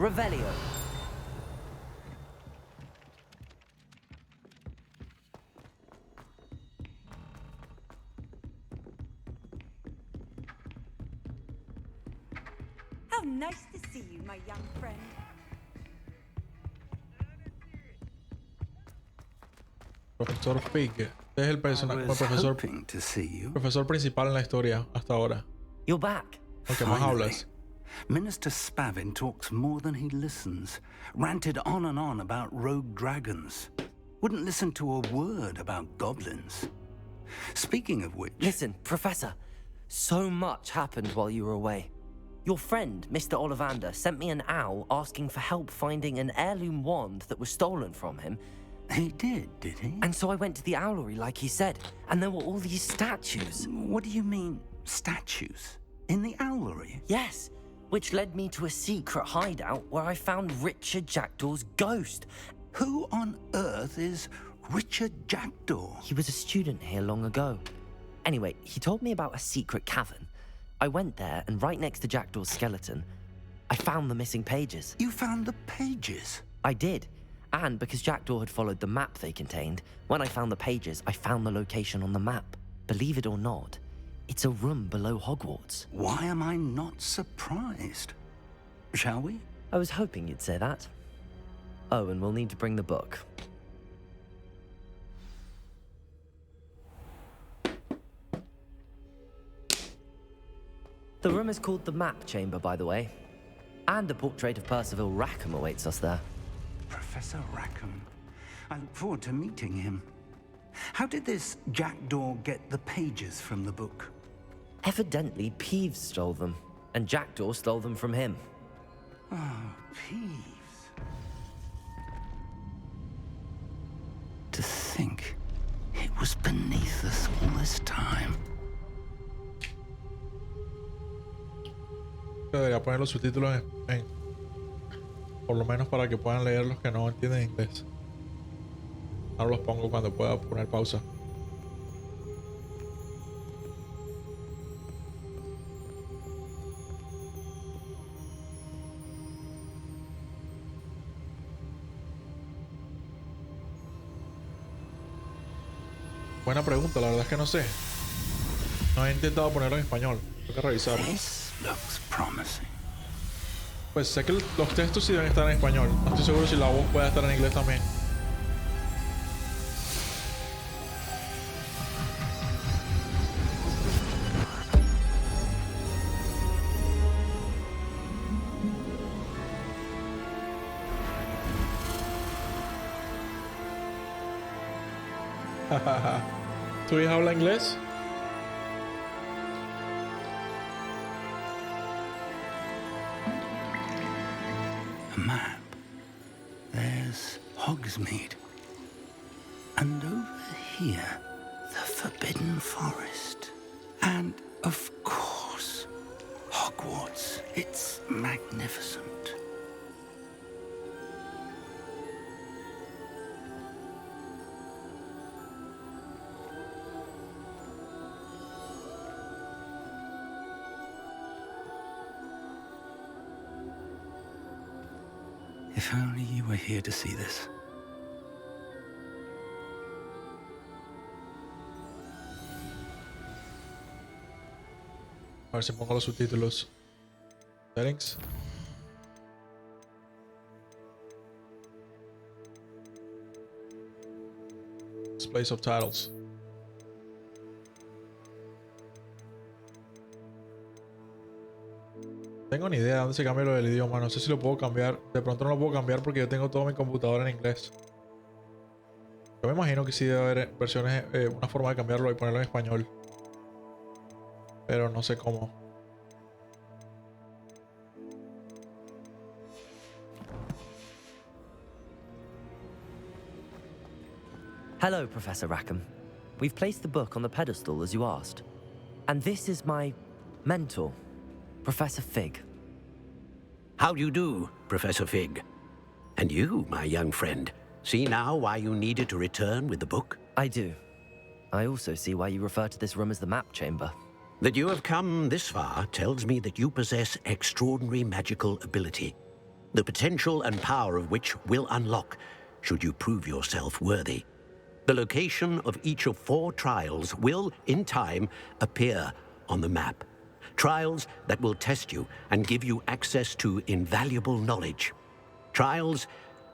S11: Revelio.
S2: How nice to see you, my young friend.
S1: Profesor Fig. Este es el personaje, como profesor principal en la historia hasta ahora.
S11: You're back.
S1: ¿Con qué más hablas?
S5: Minister Spavin talks more than he listens. Ranted on and on about rogue dragons. Wouldn't listen to a word about goblins. Speaking of which...
S11: Listen, Professor. So much happened while you were away. Your friend, Mr. Ollivander, sent me an owl asking for help finding an heirloom wand that was stolen from him.
S5: He did he?
S11: And so I went to the owlery like he said, and there were all these statues.
S5: What do you mean, statues? In the owlery?
S11: Yes, which led me to a secret hideout where I found Richard Jackdaw's ghost.
S5: Who on earth is Richard Jackdaw?
S11: He was a student here long ago. Anyway, he told me about a secret cavern. I went there, and right next to Jackdaw's skeleton, I found the missing pages.
S5: You found the pages?
S11: I did. And because Jackdaw had followed the map they contained, when I found the pages, I found the location on the map. Believe it or not, it's a room below Hogwarts.
S5: Why am I not surprised? Shall we?
S11: I was hoping you'd say that. Oh, and we'll need to bring the book. The room is called the Map Chamber, by the way. And a portrait of Percival Rackham awaits us there.
S5: Professor Rackham. I look forward to meeting him. How did this Jackdaw get the pages from the book?
S11: Evidently, Peeves stole them, and Jackdaw stole them from him.
S5: Oh, Peeves. To think it was beneath us all this time.
S1: Debería poner los subtítulos por lo menos para que puedan leer los que no entienden inglés. Ahora los pongo cuando pueda poner pausa. Buena pregunta, la verdad es que no sé. No he intentado ponerlo en español. Tengo que revisarlo. Pues sé que los textos sí deben estar en español. No estoy seguro si la voz puede estar en inglés también. ¿Tu hija habla inglés?
S5: A map. There's Hogsmeade. And over here, the Forbidden Forest. And, of course, Hogwarts. It's magnificent. If only you were here to see this.
S1: A ver si pongo los subtítulos. Settings. Display subtitles. Tengo ni idea de dónde se cambia lo del idioma. No sé si lo puedo cambiar. De pronto no lo puedo cambiar porque yo tengo todo mi computador en inglés. Yo me imagino que sí debe haber versiones, una forma de cambiarlo y ponerlo en español. Pero no sé cómo.
S11: Hello, Professor Rackham. We've placed the book on the pedestal as you asked. And this is my mentor, Professor Fig.
S13: How do you do, Professor Fig? And you, my young friend, see now why you needed to return with the book?
S11: I do. I also see why you refer to this room as the Map Chamber.
S13: That you have come this far tells me that you possess extraordinary magical ability. the potential and power of which will unlock should you prove yourself worthy. The location of each of 4 trials will, in time, appear on the map. Trials that will test you and give you access to invaluable knowledge. Trials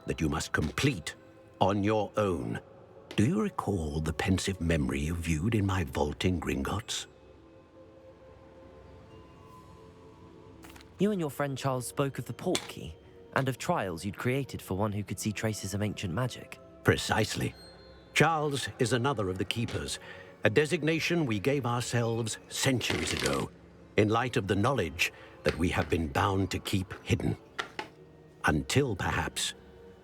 S13: that you must complete on your own. Do you recall the pensive memory you viewed in my vault in Gringotts?
S11: You and your friend Charles spoke of the port key and of trials you'd created for one who could see traces of ancient magic.
S13: Precisely. Charles is another of the Keepers, a designation we gave ourselves centuries ago, in light of the knowledge that we have been bound to keep hidden. Until, perhaps,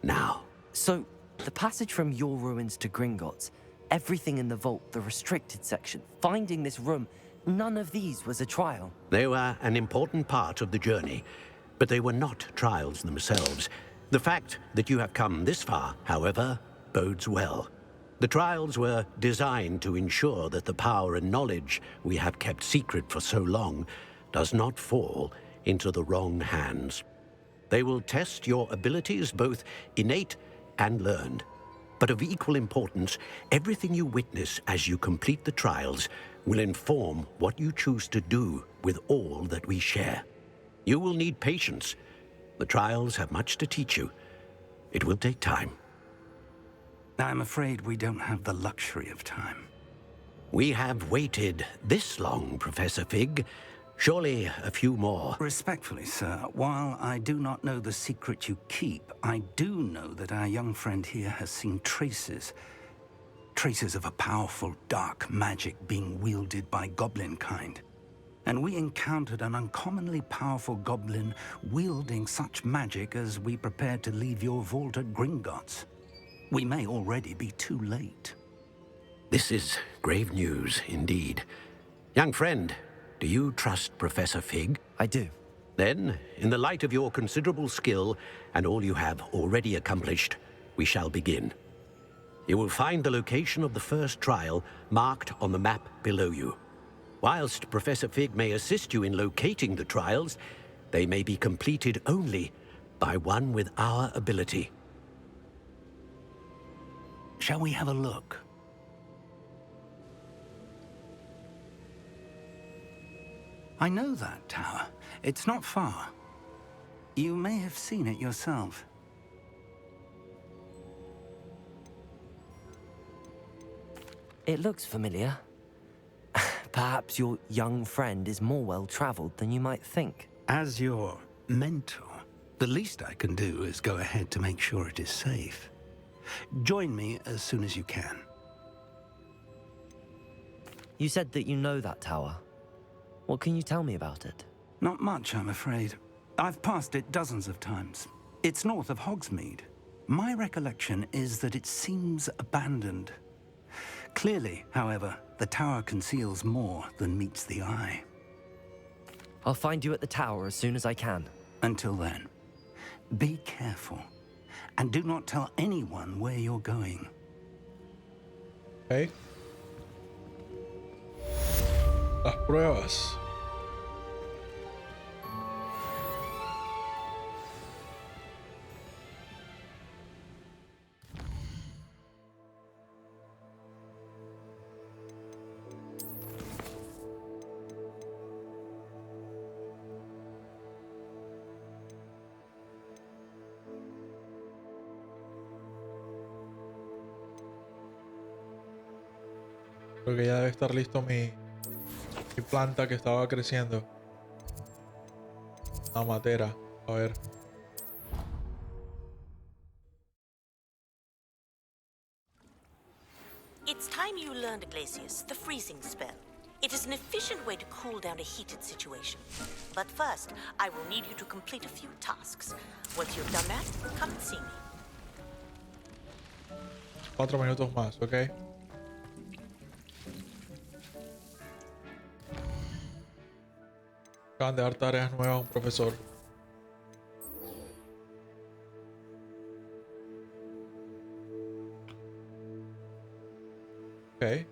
S13: now.
S11: So, the passage from your ruins to Gringotts, everything in the vault, the restricted section, finding this room, none of these was a trial.
S13: They were an important part of the journey, but they were not trials themselves. The fact that you have come this far, however, bodes well. The trials were designed to ensure that the power and knowledge we have kept secret for so long does not fall into the wrong hands. They will test your abilities, both innate and learned. But of equal importance, everything you witness as you complete the trials will inform what you choose to do with all that we share. You will need patience. The trials have much to teach you. It will take time.
S5: I'm afraid we don't have the luxury of time.
S13: We have waited this long, Professor Fig. Surely a few more.
S5: Respectfully, sir, while I do not know the secret you keep, I do know that our young friend here has seen traces of a powerful dark magic being wielded by goblin kind. And we encountered an uncommonly powerful goblin wielding such magic as we prepared to leave your vault at Gringotts. We may already be too late.
S13: This is grave news indeed. Young friend, do you trust Professor Fig?
S11: I do.
S13: Then, in the light of your considerable skill and all you have already accomplished, we shall begin. You will find the location of the first trial marked on the map below you. Whilst Professor Fig may assist you in locating the trials, they may be completed only by one with our ability.
S5: Shall we have a look? I know that tower. It's not far. You may have seen it yourself.
S11: It looks familiar. Perhaps your young friend is more well-traveled than you might think.
S5: As your mentor, the least I can do is go ahead to make sure it is safe. Join me as soon as you can.
S11: You said that you know that tower. What can you tell me about it?
S5: Not much, I'm afraid. I've passed it dozens of times. It's north of Hogsmeade. My recollection is that it seems abandoned. Clearly, however, the tower conceals more than meets the eye.
S11: I'll find you at the tower as soon as I can.
S5: Until then, be careful. And do not tell anyone where you're going.
S1: Okay. Las pruebas. Creo que ya debe estar listo mi planta que estaba creciendo. La matera. A ver.
S14: It's time you learned, Glacius, the freezing spell. It is an efficient way to cool down a heated situation. But first, I will need you to complete a few tasks. Once you've done that, come and see me.
S1: 4 minutos más, ¿ok? Acaban de dar tareas nuevas a un profesor. Ok.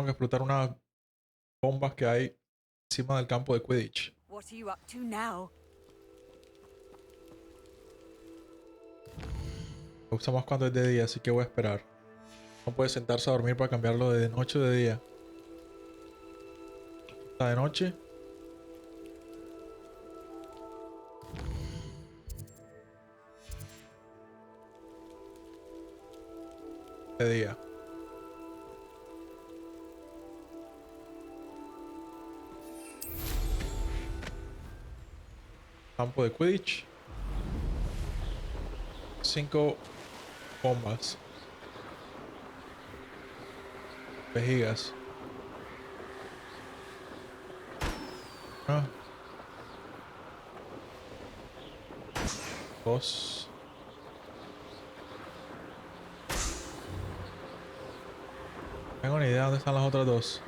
S1: tengo que explotar unas bombas que hay encima del campo de Quidditch.
S2: What are you up to now?
S1: Me gusta más cuando es de día, así que voy a esperar. No puede sentarse a dormir para cambiarlo de noche o de día. ¿Está de noche? De día. Campo de Quidditch. 5 bombas. Vejigas. Ah. 2. No tengo ni idea dónde están las otras 2.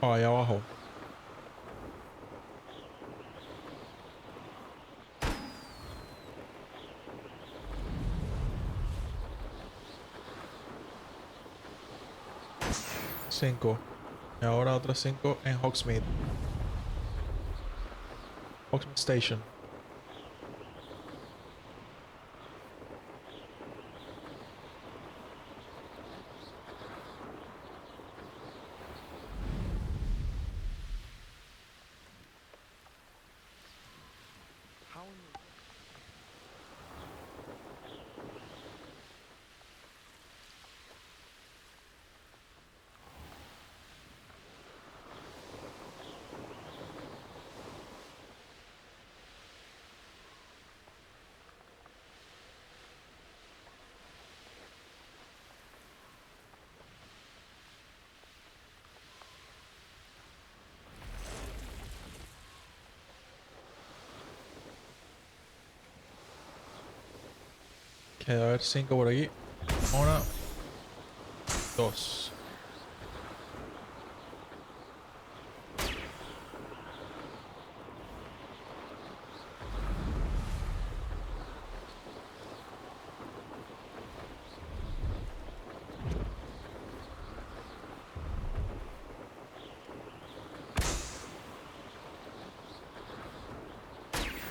S1: Oh, ahí abajo. Cinco. Y ahora otras 5 en Hogsmeade. Hogsmeade Station. Ok, a ver, 5 por aquí. 1, 2.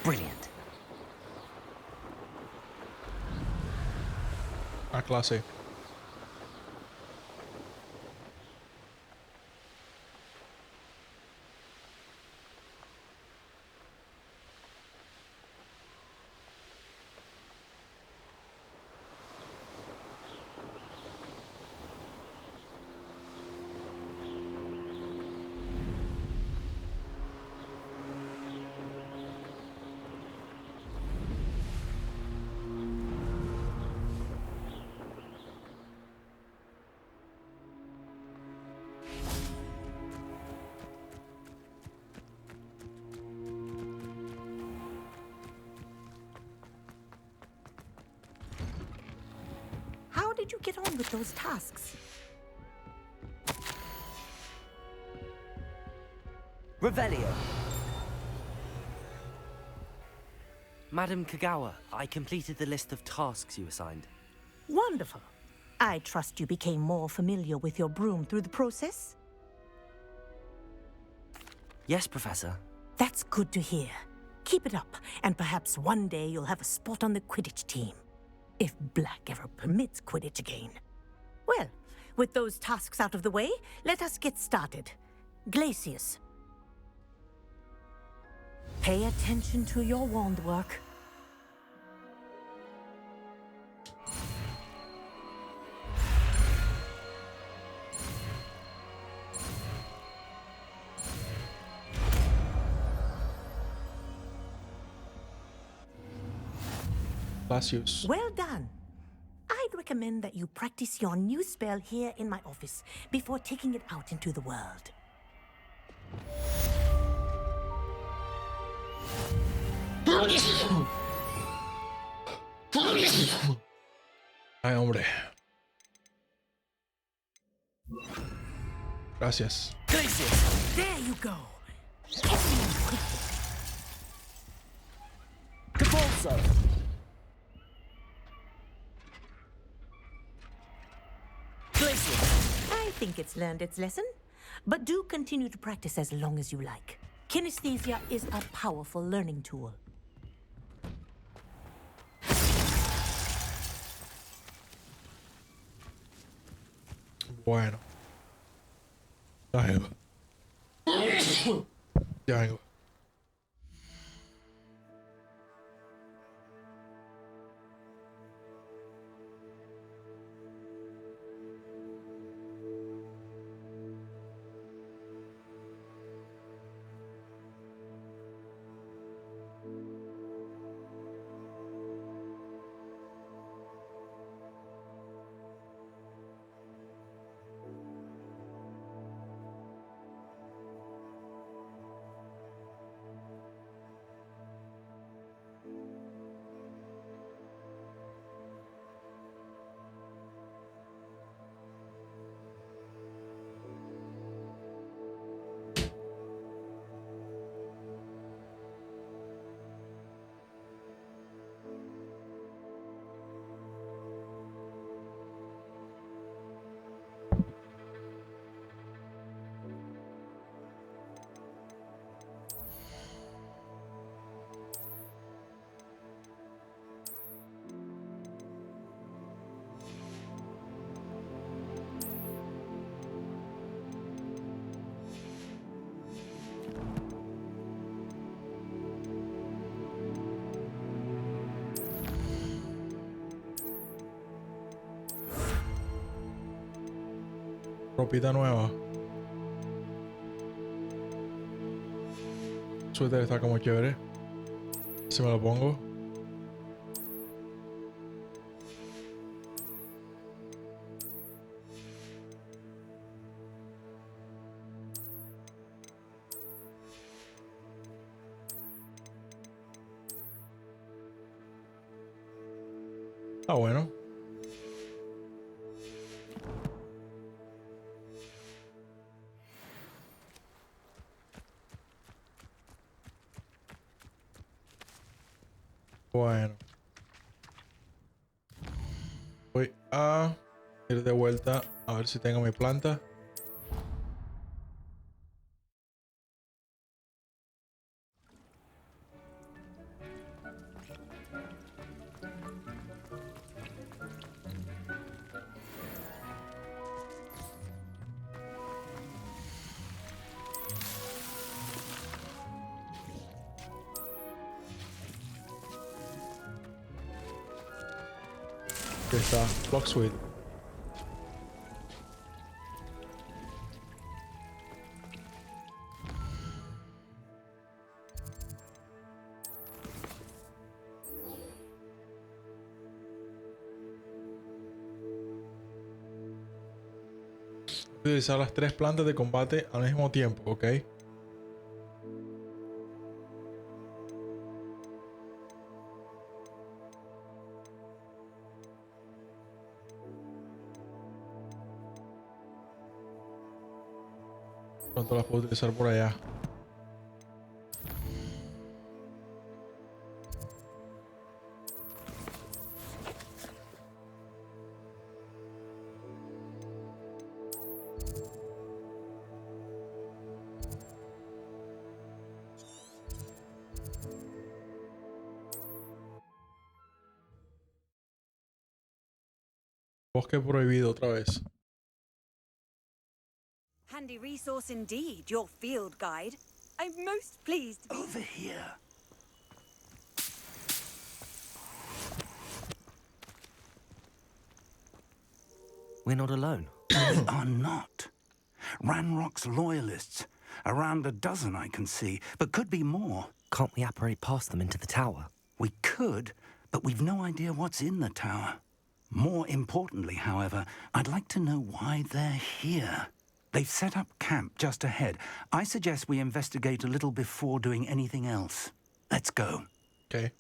S11: Brilliant.
S1: A clase.
S14: How did you get on with those tasks?
S11: Revelio. Madam Kagawa, I completed the list of tasks you assigned.
S14: Wonderful. I trust you became more familiar with your broom through the process?
S11: Yes, Professor.
S14: That's good to hear. Keep it up, and perhaps one day you'll have a spot on the Quidditch team. If Black ever permits Quidditch again. Well, with those tasks out of the way, let us get started. Glacius. Pay attention to your wand work.
S1: Glacius.
S14: Well done. I'd recommend that you practice your new spell here in my office before taking it out into the world.
S1: Ay, hombre. Gracias.
S2: There you go.
S15: Capolso.
S14: I think it's learned its lesson, but do continue to practice as long as you like. Kinesthesia is a powerful learning tool.
S1: Bueno. Ya vengo. Ya vengo. Ropita nueva. Suéter está como chévere. Si me lo pongo. Ah, bueno. Bueno. Voy a ir de vuelta a ver si tengo mi planta. Aquí está, Block Suite. Utilizar las 3 plantas de combate al mismo tiempo, ¿ok? Pronto las puedo utilizar por allá. Bosque prohibido otra vez.
S2: Handy resource indeed, your field guide. I'm most pleased to be...
S5: Over here.
S11: We're not alone.
S5: We are not. Ranrock's loyalists. Around a dozen I can see, but could be more.
S11: Can't we apparate past them into the tower?
S5: We could, but we've no idea what's in the tower. More importantly, however, I'd like to know why they're here. They've set up camp just ahead. I suggest we investigate a little before doing anything else. Let's go.
S1: Okay.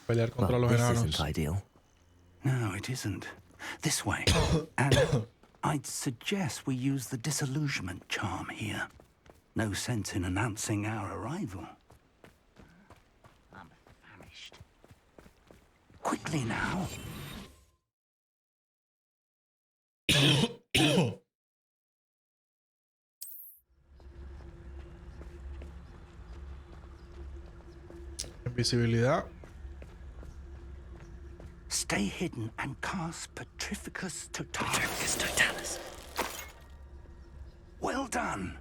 S1: Pelear contra los
S11: This
S1: enanos.
S11: isn't ideal.
S5: No, it isn't. This way. And I'd suggest we use the disillusionment charm here. No sense in announcing our arrival. I'm famished. Quickly now.
S1: Invisibilidad.
S5: Stay hidden and cast Petrificus Totalis. Well done.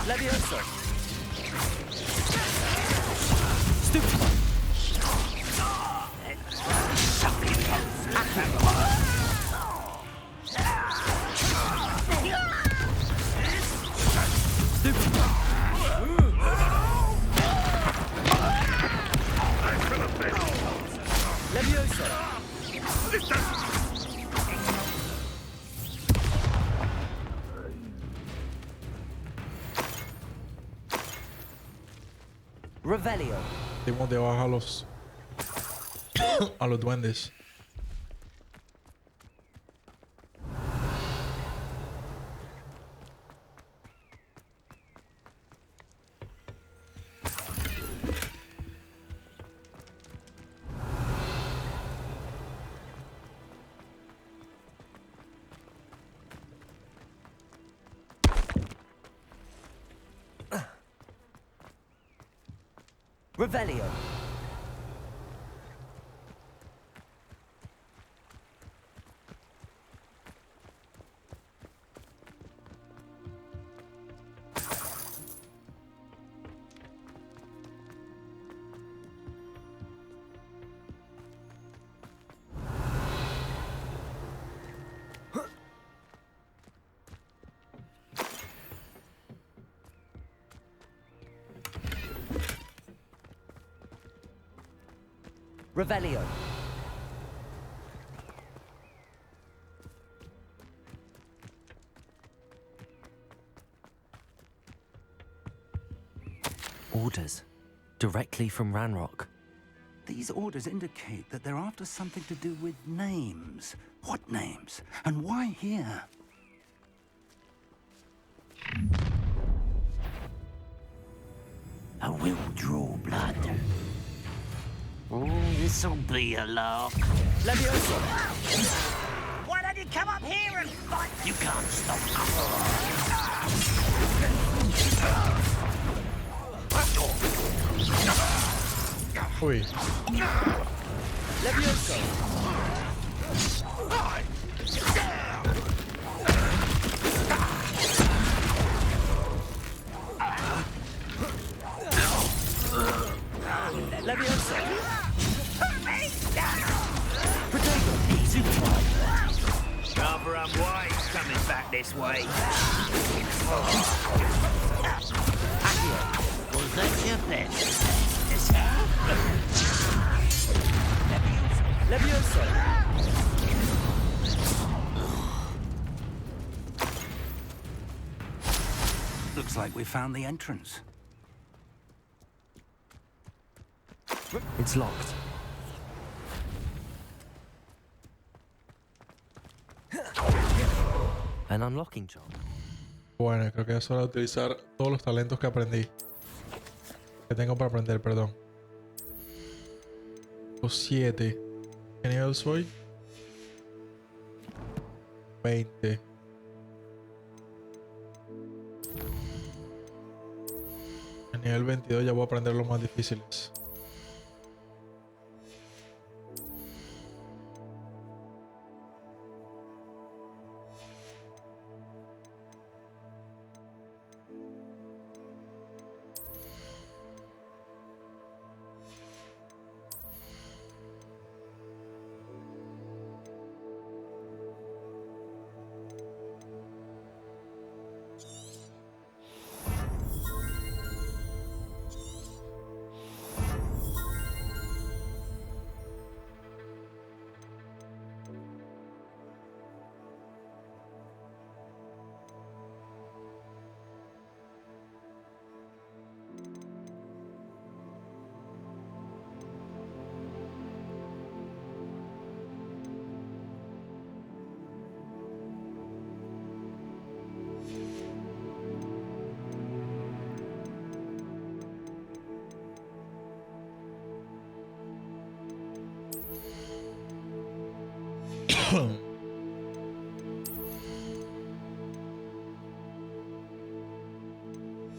S11: Levioso. Stupid one. Stupid one. Levioso. Revelio.
S1: Dimos de baja a los a los duendes.
S11: Revelio. Revelio. Orders. Directly from Ranrock.
S5: These orders indicate that they're after something to do with names. What names? And why here? I will draw blood. Oh, this'll be a lark.
S11: Levioso.
S14: Why don't you come up here and fight?
S5: You can't stop
S1: Uy.
S11: Levioso. Levioso.
S5: Easy one.
S15: Rather unwise coming back this way.
S11: Accio.
S5: Was that your best?
S11: Levioso.
S5: Looks like we found the entrance.
S11: It's locked. An unlocking job.
S1: Bueno, creo que es hora de utilizar todos los talentos que aprendí. Que tengo para aprender, perdón. Los 7. ¿Qué nivel soy? 20. En nivel 22 ya voy a aprender los más difíciles.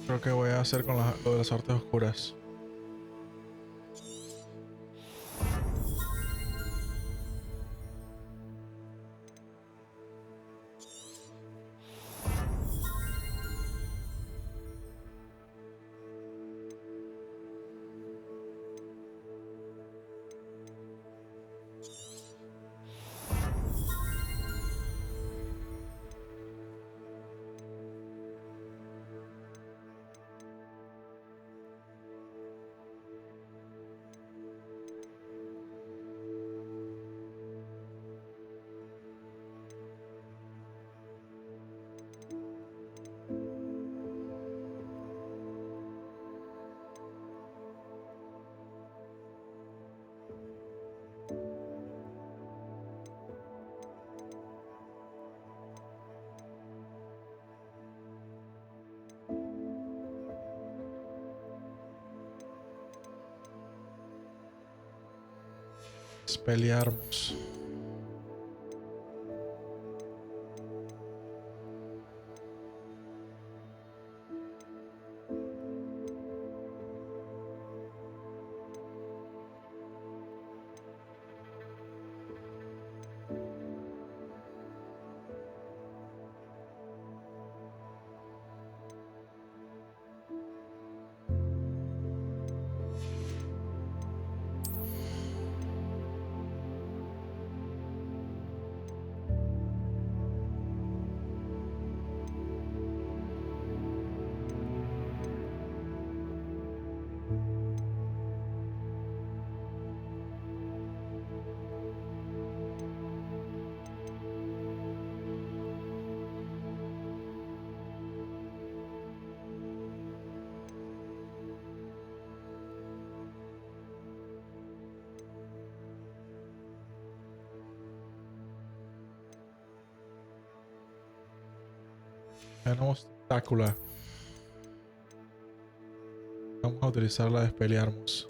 S1: Creo que voy a hacer con lo de las artes oscuras. Expelliarmus. Tenemos tentácula. Vamos a utilizar la de Expelliarmus.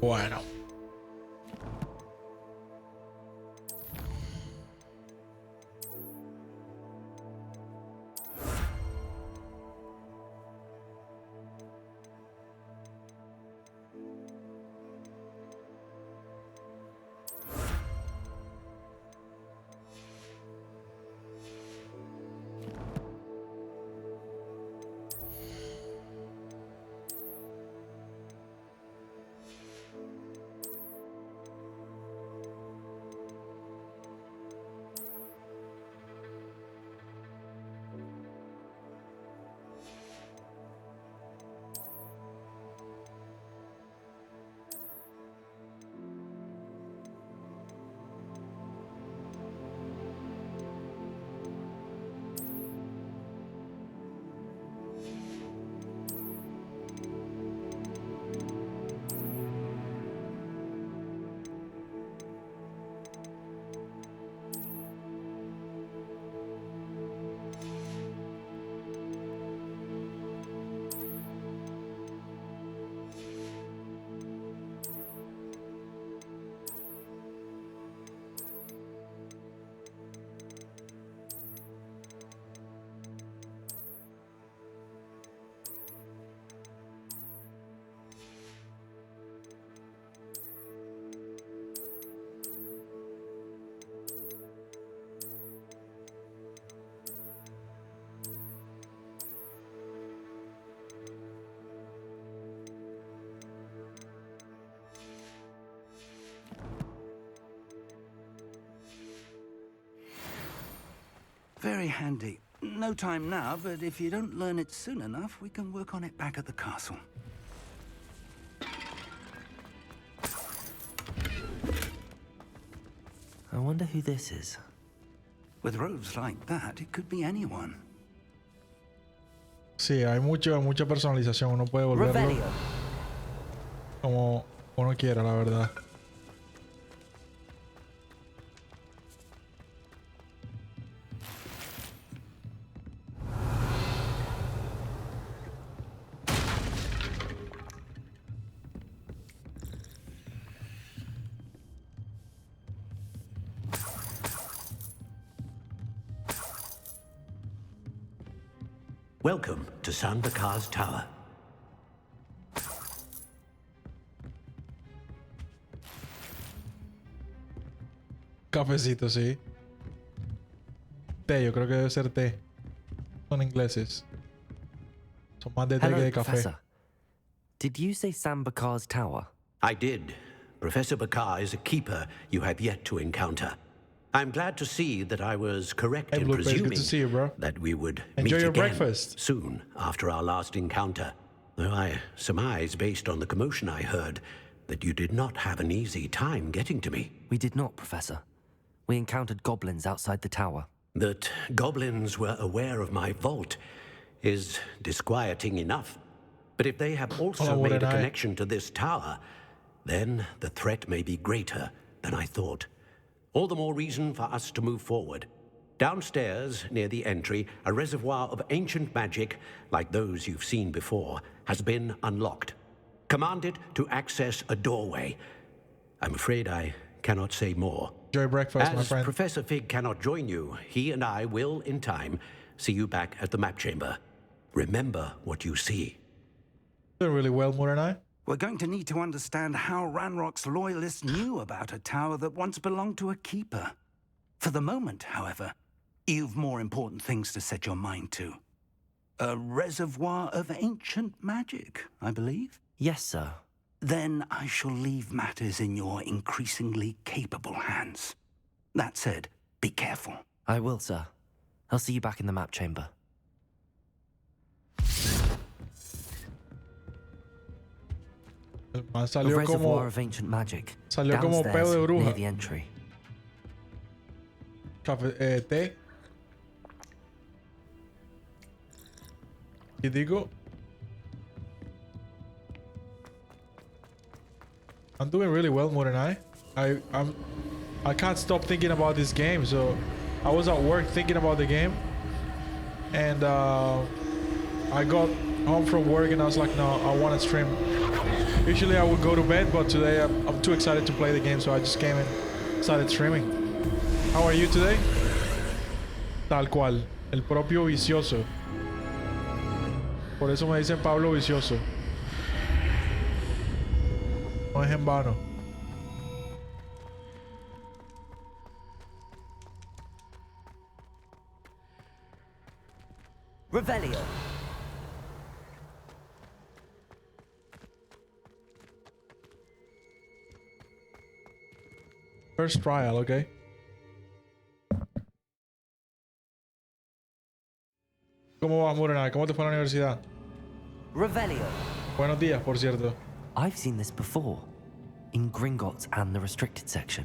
S1: Bueno.
S5: Very handy. No time now, but if you don't learn it soon enough, we can work on it back at the castle.
S11: I wonder who this is.
S5: With robes like that, it could be anyone.
S1: Sí, hay mucha personalización. Uno puede volverlo
S11: Revelio.
S1: como uno quiera, la verdad.
S13: Welcome to San Bakar's Tower.
S1: Cafecito, sí. Té, yo creo que debe ser té. Son ingleses. Son más de té que
S11: Hello,
S1: de café.
S11: Professor. Did you say Sam Bakar's tower?
S13: I did. Professor Bakar is a keeper you have yet to encounter. I'm glad to see that I was correct
S1: Hey,
S13: in
S1: Blueface, good
S13: presuming
S1: to see you, bro.
S13: that we would
S1: Enjoy
S13: meet
S1: your
S13: again
S1: breakfast.
S13: soon after our last encounter. Though I surmise, based on the commotion I heard, that you did not have an easy time getting to me.
S11: We did not, Professor. We encountered goblins outside the tower.
S13: That goblins were aware of my vault is disquieting enough. But if they have also
S1: what
S13: made
S1: did
S13: a
S1: I-
S13: connection to this tower, then the threat may be greater than I thought. All the more reason for us to move forward. Downstairs, near the entry, a reservoir of ancient magic, like those you've seen before, has been unlocked. Command it to access a doorway. I'm afraid I cannot say more.
S1: Enjoy breakfast, my
S13: As
S1: friend.
S13: Professor Fig cannot join you, he and I will, in time, see you back at the map chamber. Remember what you see.
S1: Doing really well, Muranai.
S5: We're going to need to understand how Ranrock's loyalists knew about a tower that once belonged to a keeper. For the moment, however, you've more important things to set your mind to. A reservoir of ancient magic, I believe?
S11: Yes, sir.
S5: Then I shall leave matters in your increasingly capable hands. That said, be careful.
S11: I will, sir. I'll see you back in the map chamber.
S1: El man
S11: A
S1: salió
S11: reservoir
S1: como,
S11: of ancient magic.
S1: salió como
S11: downstairs,
S1: pedo de bruja.
S11: near the entry.
S1: Té. Y digo, I'm doing really well, Muranai. I can't stop thinking about this game. So I was at work thinking about the game, and I got home from work and I was like, no, I want to stream. Usually I would go to bed, but today I'm too excited to play the game, so I just came and started streaming. How are you today? Tal cual, el propio vicioso. Por eso me dicen Pablo Vicioso. No es en vano.
S11: Revelio.
S1: First trial, okay. ¿Cómo vas, Muranai? ¿Cómo te fue en la universidad?
S11: Revelio.
S1: Buenos días, por cierto.
S11: I've seen this before. In Gringotts and the restricted section.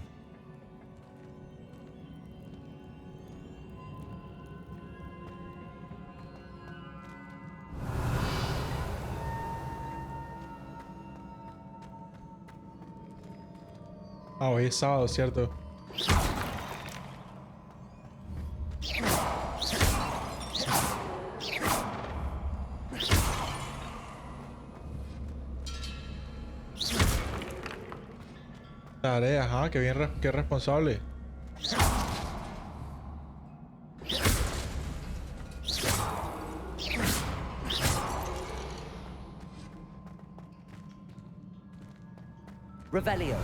S1: Ah, hoy es sábado, cierto. Tarea, ajá, qué bien, qué responsable.
S11: Revelio.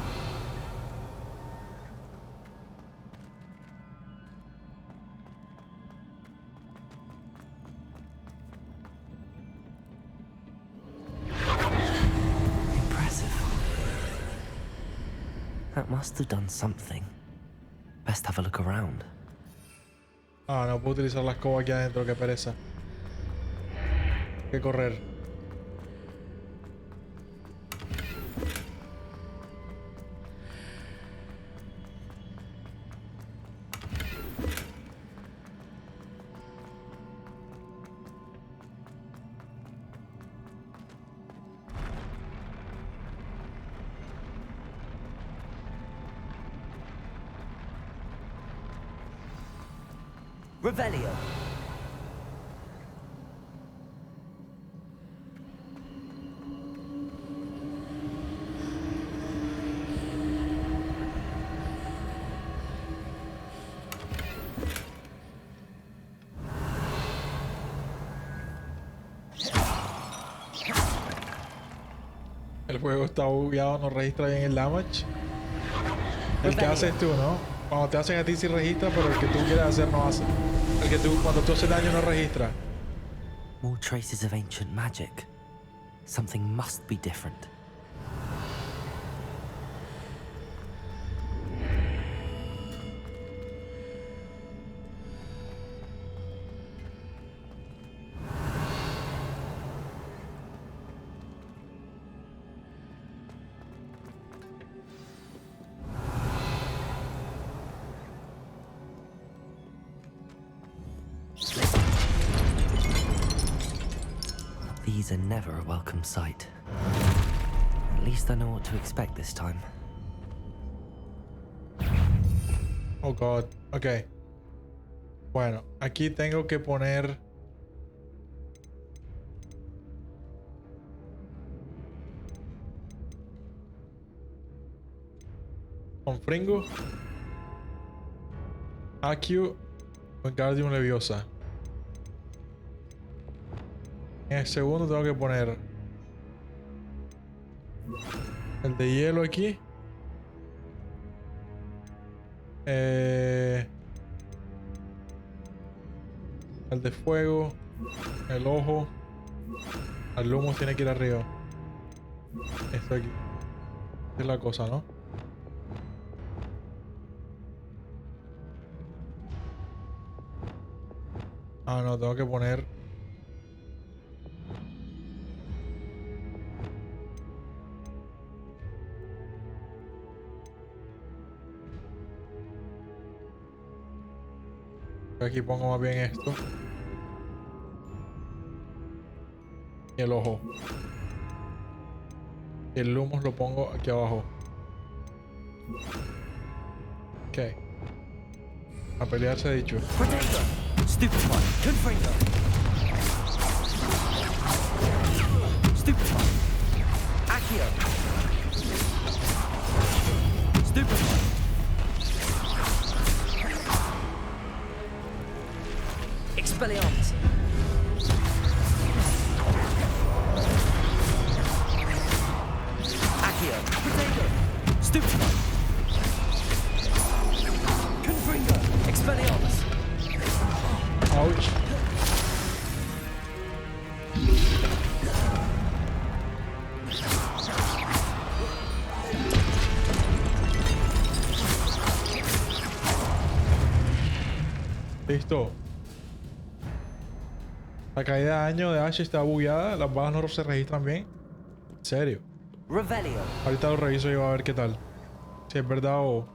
S11: That must have done something. Best have a look around.
S1: Ah, no puedo utilizar la escoba aquí adentro, qué pereza. Hay que correr.
S11: Revelio.
S1: El juego está bugueado, no registra bien el damage. El que haces tú, ¿no? Cuando te hacen a ti sí registra, pero el que tú quieres hacer no hace. El que tú, cuando tú haces daño no registra.
S11: More traces of ancient magic. Something must be different. These are never a welcome sight. At least I know what to expect this time.
S1: Oh god, ok. Bueno, aquí tengo que poner... Confringo. Accio. Wingardium Leviosa. En el segundo tengo que poner... el de hielo aquí. El de fuego. El ojo. El humo tiene que ir arriba. Esto aquí. Esta es la cosa, ¿no? Ah, no, tengo que poner... Aquí pongo más bien esto. Y el ojo. Y el humo lo pongo aquí abajo. Ok. A pelear se ha dicho.
S11: Protector! Stupefy! Confringo! Stupefy! Accio! Stupefy! Expelliarmus! Accio! Protector! Stupefy! Confringo! Expelliarmus!
S1: Ouch. Listo. La caída de daño de Ash está bugueada. Las balas no se registran bien. En serio.
S11: Revelio.
S1: Ahorita lo reviso yo a ver qué tal. Si es verdad o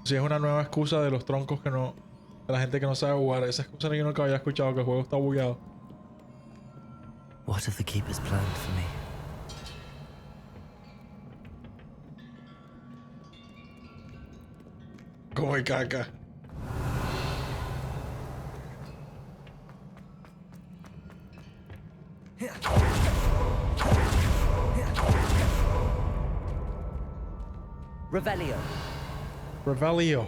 S1: si es una nueva excusa de los troncos que no... de la gente que no sabe jugar. Esa excusa yo nunca había escuchado, que el juego está bugueado.
S11: What have the keepers planned for me?
S1: Como de caca.
S11: Revelio.
S1: Revelio.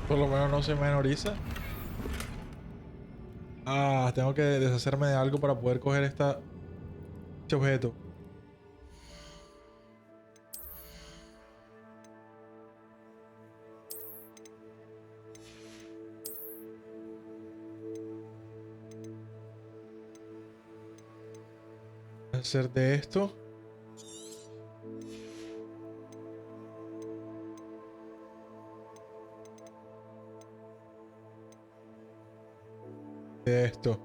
S1: Por lo menos no se menoriza. Ah, tengo que deshacerme de algo para poder coger este objeto. hacer de esto. De esto.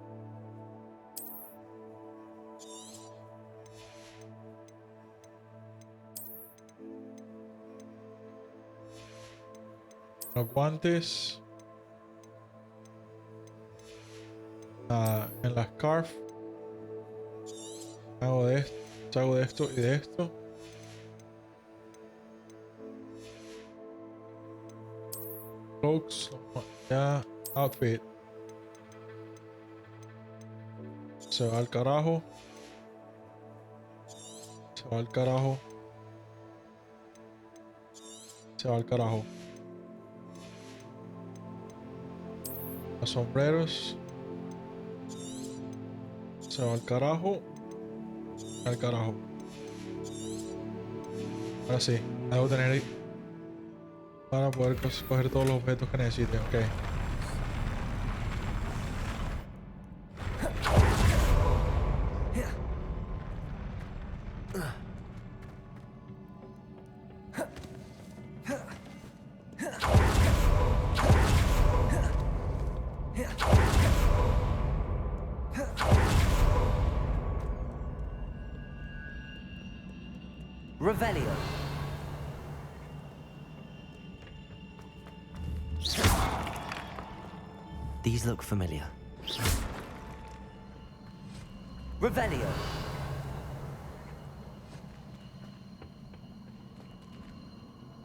S1: Los guantes. En la scarf. Hago de esto y de esto. Cloaks. Ya. Outfit. Se va al carajo. Se va al carajo. Se va al carajo. Los sombreros. Se va al carajo. Al carajo. Ahora sí. Debo tener ahí para poder coger todos los objetos que necesite. Ok.
S11: Revelio. These look familiar. Revelio.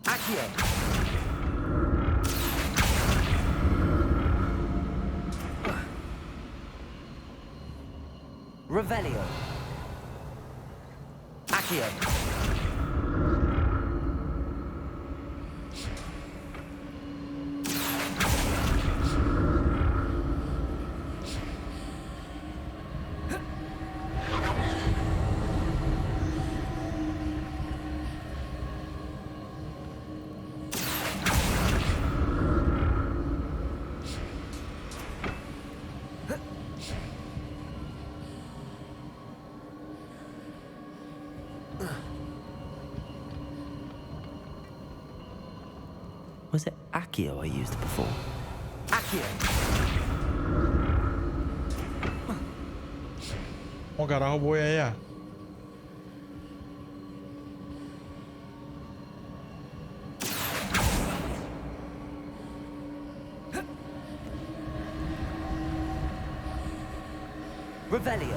S11: Accio. Revelio. Accio. Was it Accio I used before? Accio!
S1: ¿Cómo carajo voy allá?
S11: Revelio.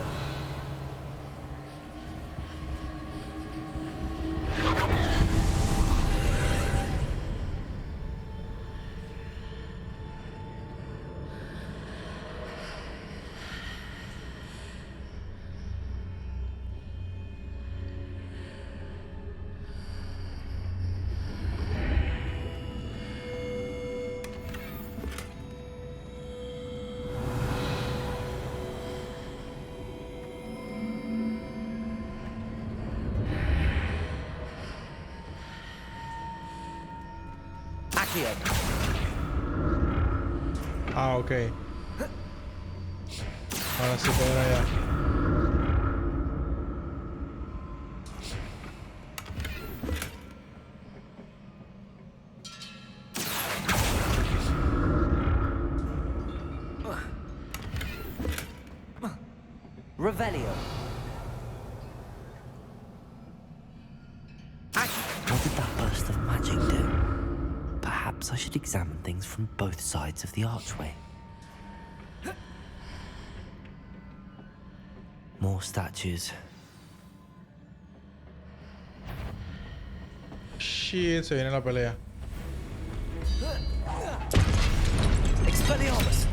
S1: Ah, ok. Ahora sí puedo ir allá.
S11: Revelio. What did that burst of magic do? Perhaps I should examine things from both sides of the archway. More statues.
S1: Shit, se viene la pelea.
S11: Expelliarmus!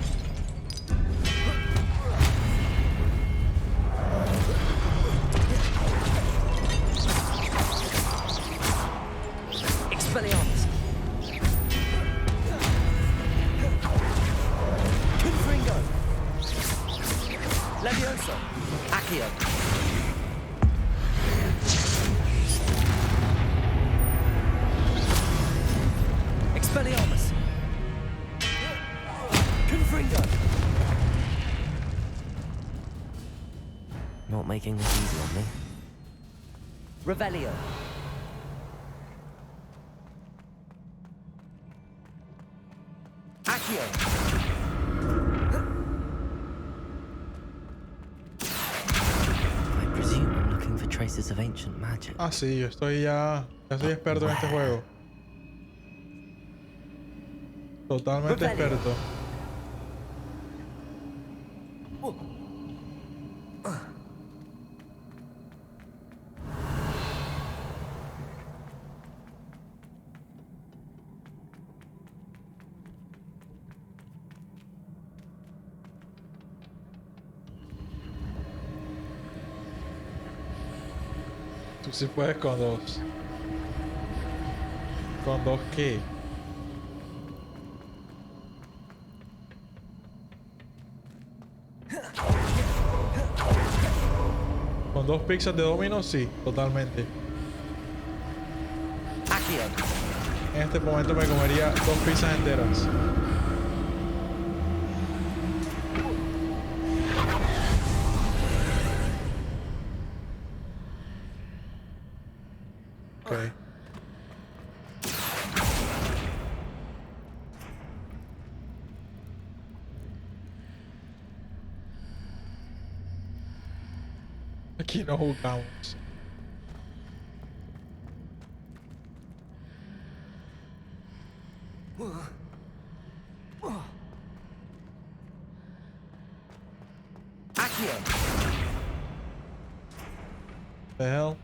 S11: Expelliarmus! Confringo! Levioso! Accio! Expelliarmus! Confringo! not making this easy on me. Revelio. Accio. I presume I'm looking for traces of ancient magic.
S1: Ah, sí, yo estoy ya soy experto en este juego. Totalmente experto. Tú sí puedes con dos. ¿Con dos qué? Con dos pizzas de domino, sí, totalmente. En este momento me comería dos pizzas enteras. Okay. Aquí no jugamos. The hell?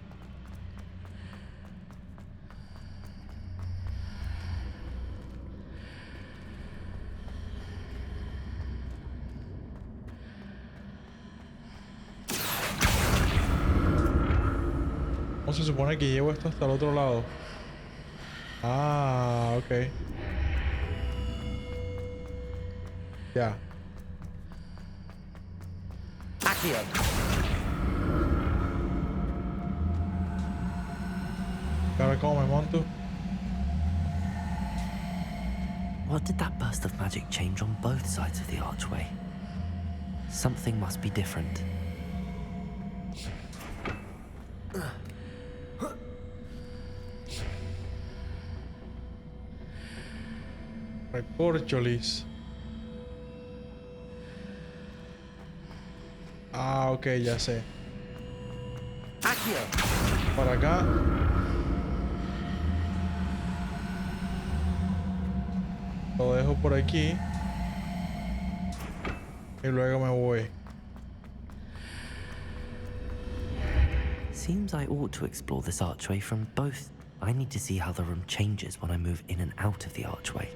S1: ¿Cómo se supone que llevo esto hasta el otro lado? Ah, ok. Ya. Ahora cómo me monto.
S11: What did that burst of magic change on both sides of the archway? Something must be different.
S1: Recorcholis. Ah, ok, ya sé. Para acá. Lo dejo por aquí. Y luego me voy.
S11: Seems I ought to explore this archway from both. I need to see how the room changes when I move in and out of the archway.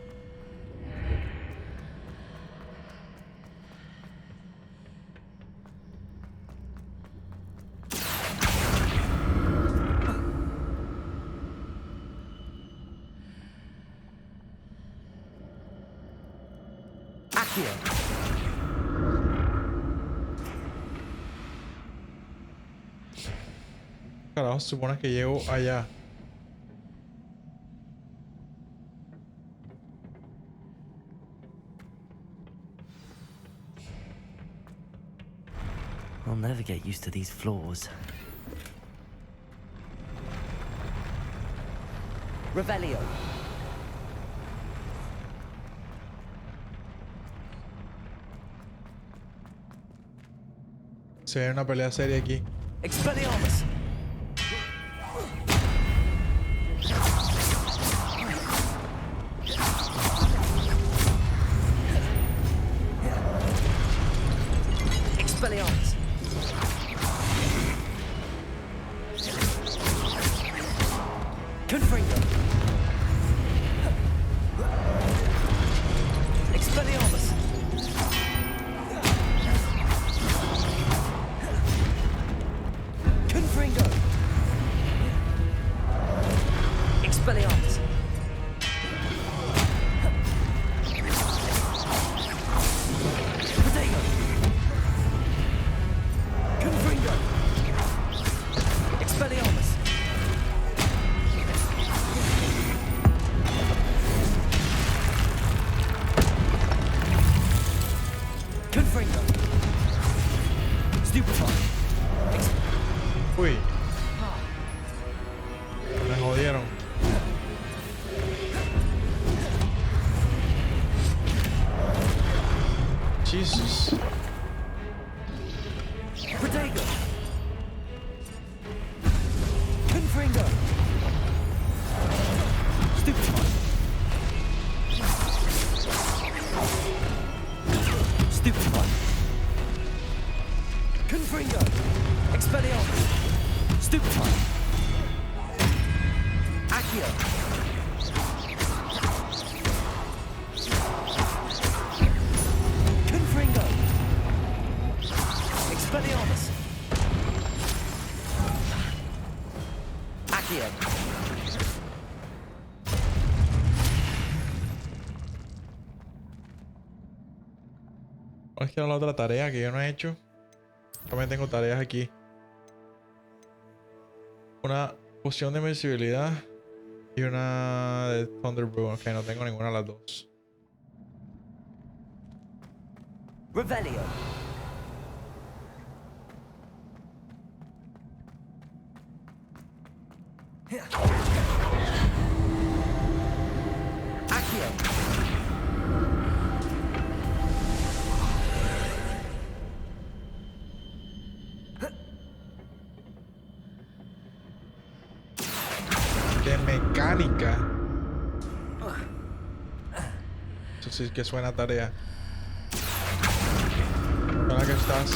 S1: Carajo, se supone que llego allá.
S11: I'll never get used to these floors. Revelio.
S1: Se ve una pelea seria aquí.
S11: Expelliarmus. Expelliarmus. Confringo. Expelliarmus. Confringo. Expelliarmus. Protego. Confringo. Expelliarmus. Confringo. Stupefy.
S1: Uy. Me jodieron. Jesus.
S11: Protego. Confringo. Stupefy. Stupefy. Confringo. Expelliarmus. Stupefy. Accio. Confringo. Expelliarmus. Accio.
S1: ¿Cuál es que era la otra tarea que yo no he hecho? También tengo tareas aquí. Una poción de invencibilidad y una de Thunder Brew. Ok, no tengo ninguna de las dos.
S11: Revelio. Accio.
S1: De mecánica. Eso sí que suena a tarea. Suena que estás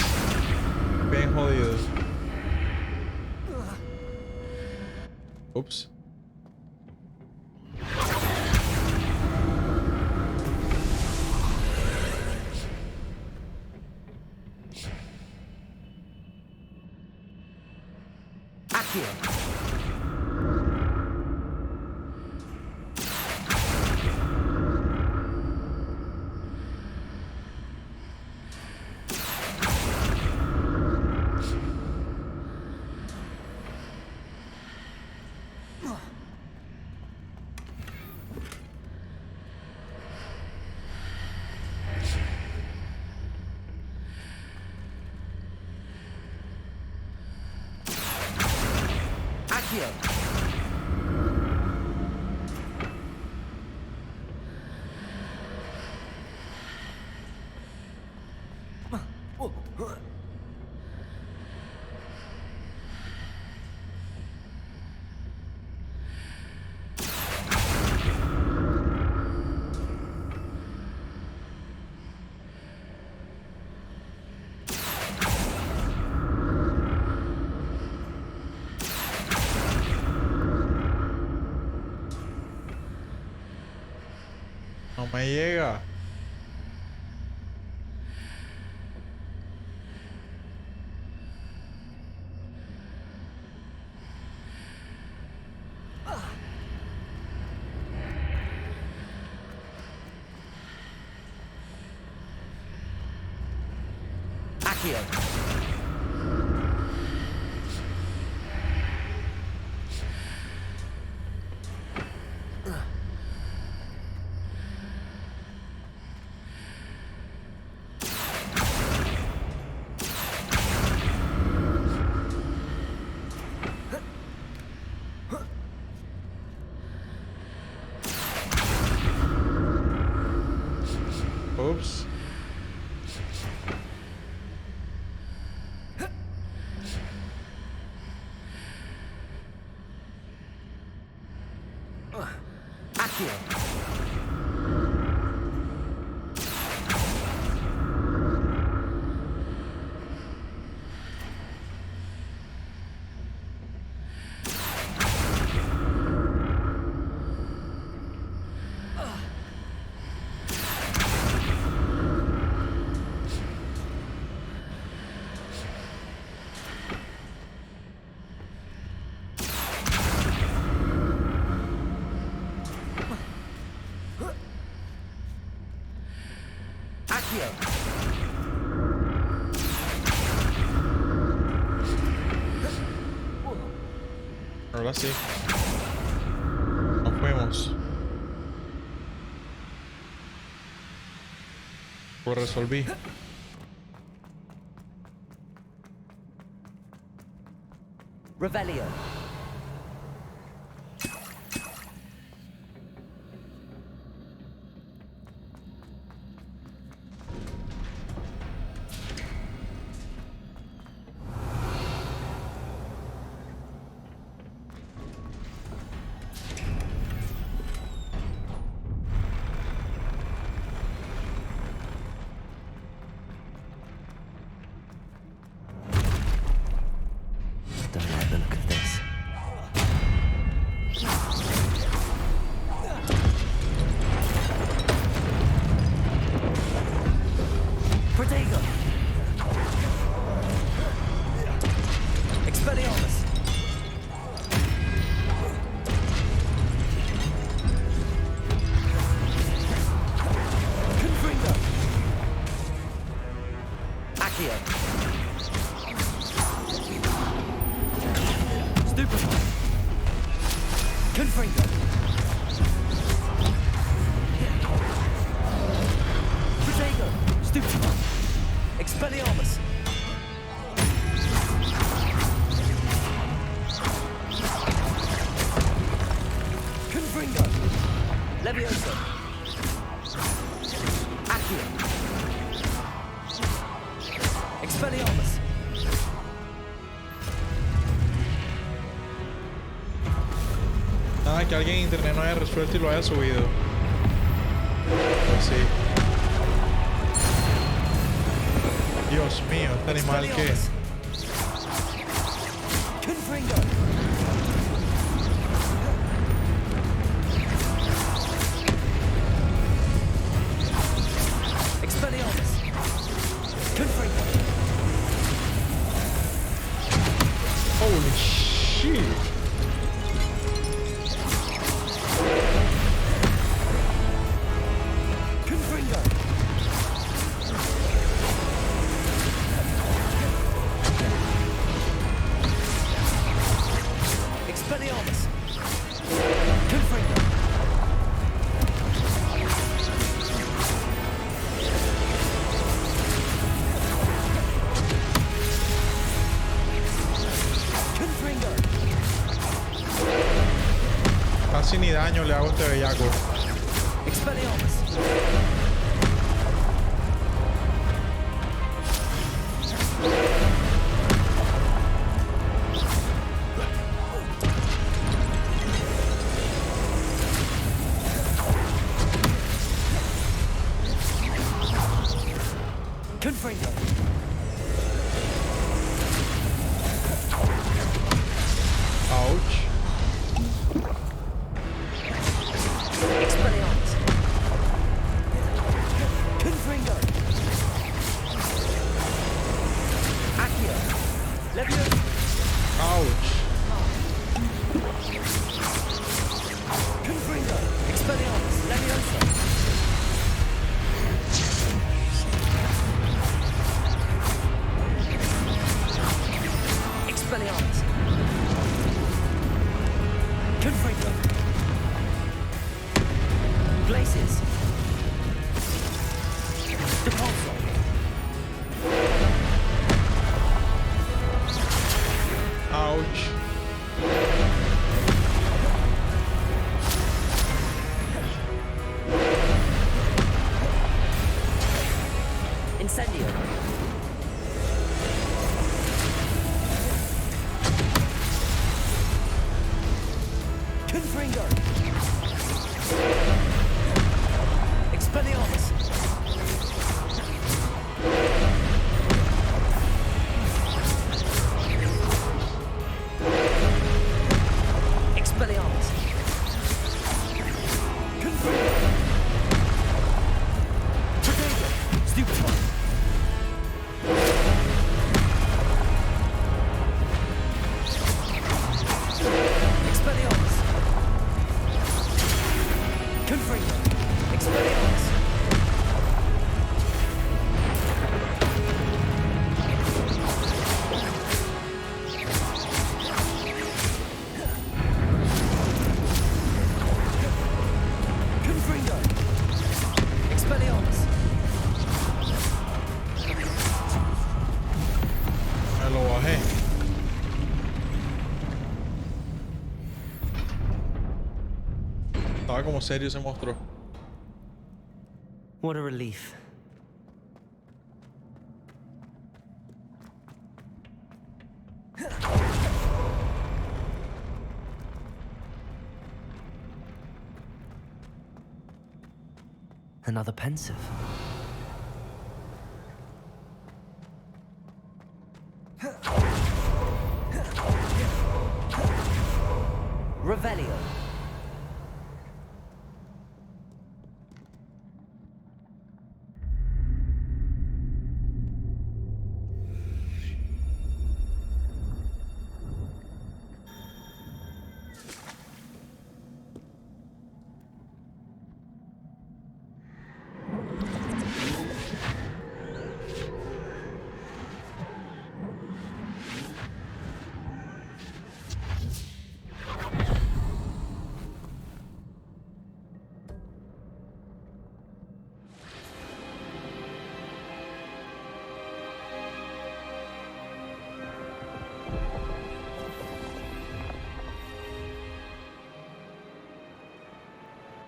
S1: bien jodido. Ups.
S11: Accio. Accio.
S1: No me llega.
S11: Accio.
S1: Oops.
S11: Accio. Accio.
S1: Ahora sí. Nos fuimos. Lo resolví.
S11: Revelio. Don't like the look of this. Protego! Expelliarmus! Confringo! Accio! Stupefy! Confringo! Protego! Stupefy! Expelliarmus! Confringo! Levioso! Accio! Expelliarmus!
S1: Nada que alguien en internet no haya resuelto y lo haya subido. Pues sí. Dios mío, este animal que...
S11: Confringo! Expelliarmus! Confringo!
S1: Holy shit.
S11: Confringo! Expelliarmus! Confringo! Confringo!
S1: Casi ni daño le hago a este bellaco.
S11: Expelliarmus! Confringo!
S1: Ouch.
S11: Expelliarmus! Confringo! Accio! Levioso!
S1: Ouch.
S11: Confringo! Expelliarmus! Levioso! Expelliarmus! Confringo! Glaciers! Depulso!
S1: Ouch.
S11: Incendio! Confringo! Expelliarmus! Expelliarmus! Confringo! Protego! Stupefy! Expelliarmus! Confringo! Expelliarmus! Confringo! Expelliarmus!
S1: Me lo bajé. Estaba como serio ese monstruo.
S11: What a relief. Another pensive. Revelio.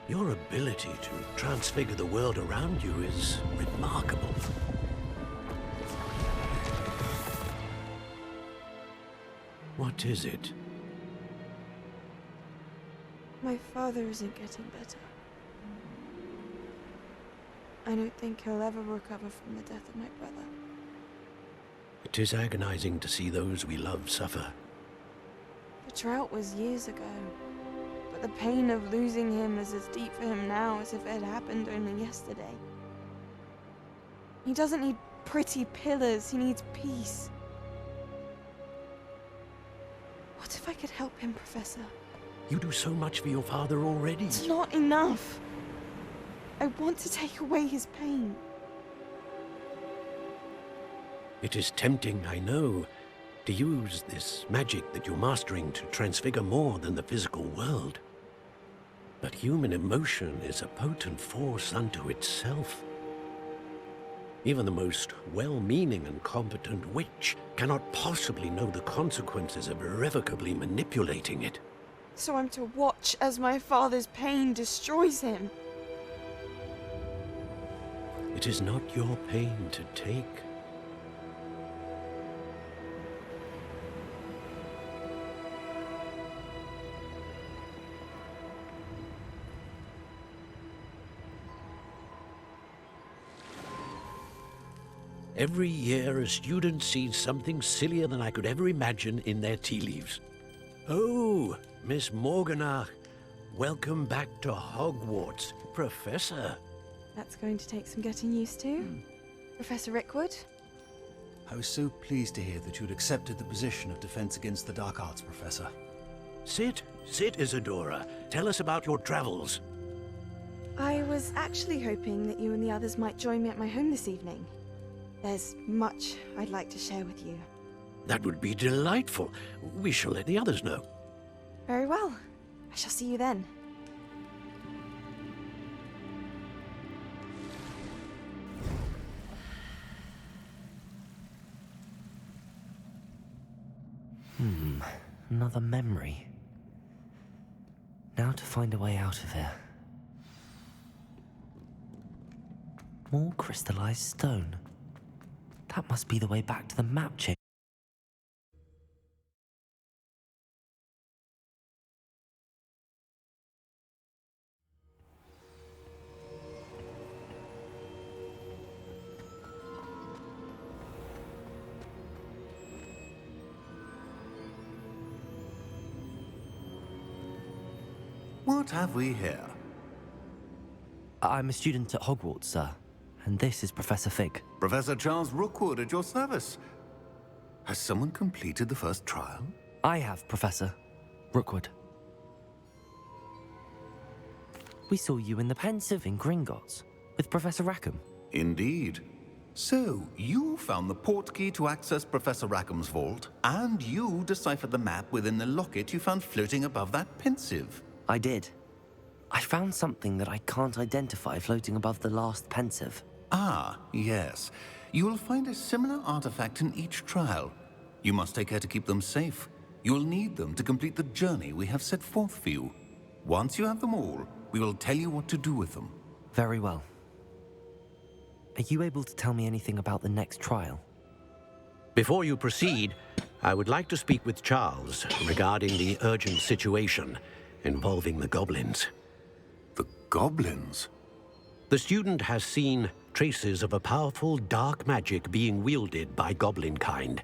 S13: Your ability to transfigure the world around you is remarkable. What is it?
S16: My father isn't getting better. I don't think he'll ever recover from the death of my brother.
S13: It is agonizing to see those we love suffer.
S16: The drought was years ago, but the pain of losing him is as deep for him now as if it had happened only yesterday. He doesn't need pretty pillars, he needs peace. What if I could help him, Professor?
S13: You do so much for your father already.
S16: It's not enough. I want to take away his pain.
S13: It is tempting, I know, to use this magic that you're mastering to transfigure more than the physical world. But human emotion is a potent force unto itself. Even the most well-meaning and competent witch cannot possibly know the consequences of irrevocably manipulating it.
S16: So I'm to watch as my father's pain destroys him.
S13: It is not your pain to take. Every year, a student sees something sillier than I could ever imagine in their tea leaves. Oh, Miss Morganach, welcome back to Hogwarts, Professor.
S16: That's going to take some getting used to. Professor Rickwood?
S17: I was so pleased to hear that you'd accepted the position of Defense Against the Dark Arts, Professor.
S13: Sit, Isadora. Tell us about your travels.
S16: I was actually hoping that you and the others might join me at my home this evening. There's much I'd like to share with you.
S13: That would be delightful. We shall let the others know.
S16: Very well. I shall see you then.
S11: Another memory. Now to find a way out of here. More crystallized stone. That must be the way back to the map chamber.
S8: What have we here?
S11: I'm a student at Hogwarts, sir. And this is Professor Fig.
S8: Professor Charles Rookwood at your service. Has someone completed the first trial?
S11: I have, Professor Rookwood. We saw you in the Pensive in Gringotts with Professor Rackham.
S8: Indeed. So, you found the portkey to access Professor Rackham's vault, and you deciphered the map within the locket you found floating above that Pensive.
S11: I did. I found something that I can't identify floating above the last Pensive.
S8: Ah, yes. You will find a similar artifact in each trial. You must take care to keep them safe. You'll need them to complete the journey we have set forth for you. Once you have them all, We will tell you what to do with them.
S11: Very well. Are you able to tell me anything about the next trial?
S13: Before you proceed, I would like to speak with Charles regarding the urgent situation involving the goblins.
S8: The goblins?
S13: The student has seen traces of a powerful dark magic being wielded by goblin kind.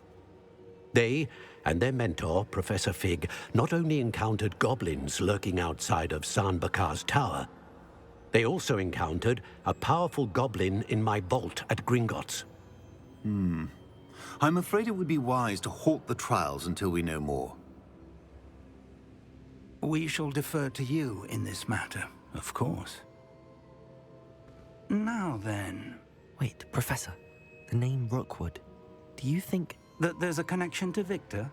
S13: They and their mentor, Professor Fig, not only encountered goblins lurking outside of San Bakar's tower, they also encountered a powerful goblin in my vault at Gringotts.
S8: I'm afraid it would be wise to halt the trials until we know more.
S5: We shall defer to you in this matter, of course. Now then...
S11: Wait, Professor. The name Rookwood. Do you think...
S5: that there's a connection to Victor?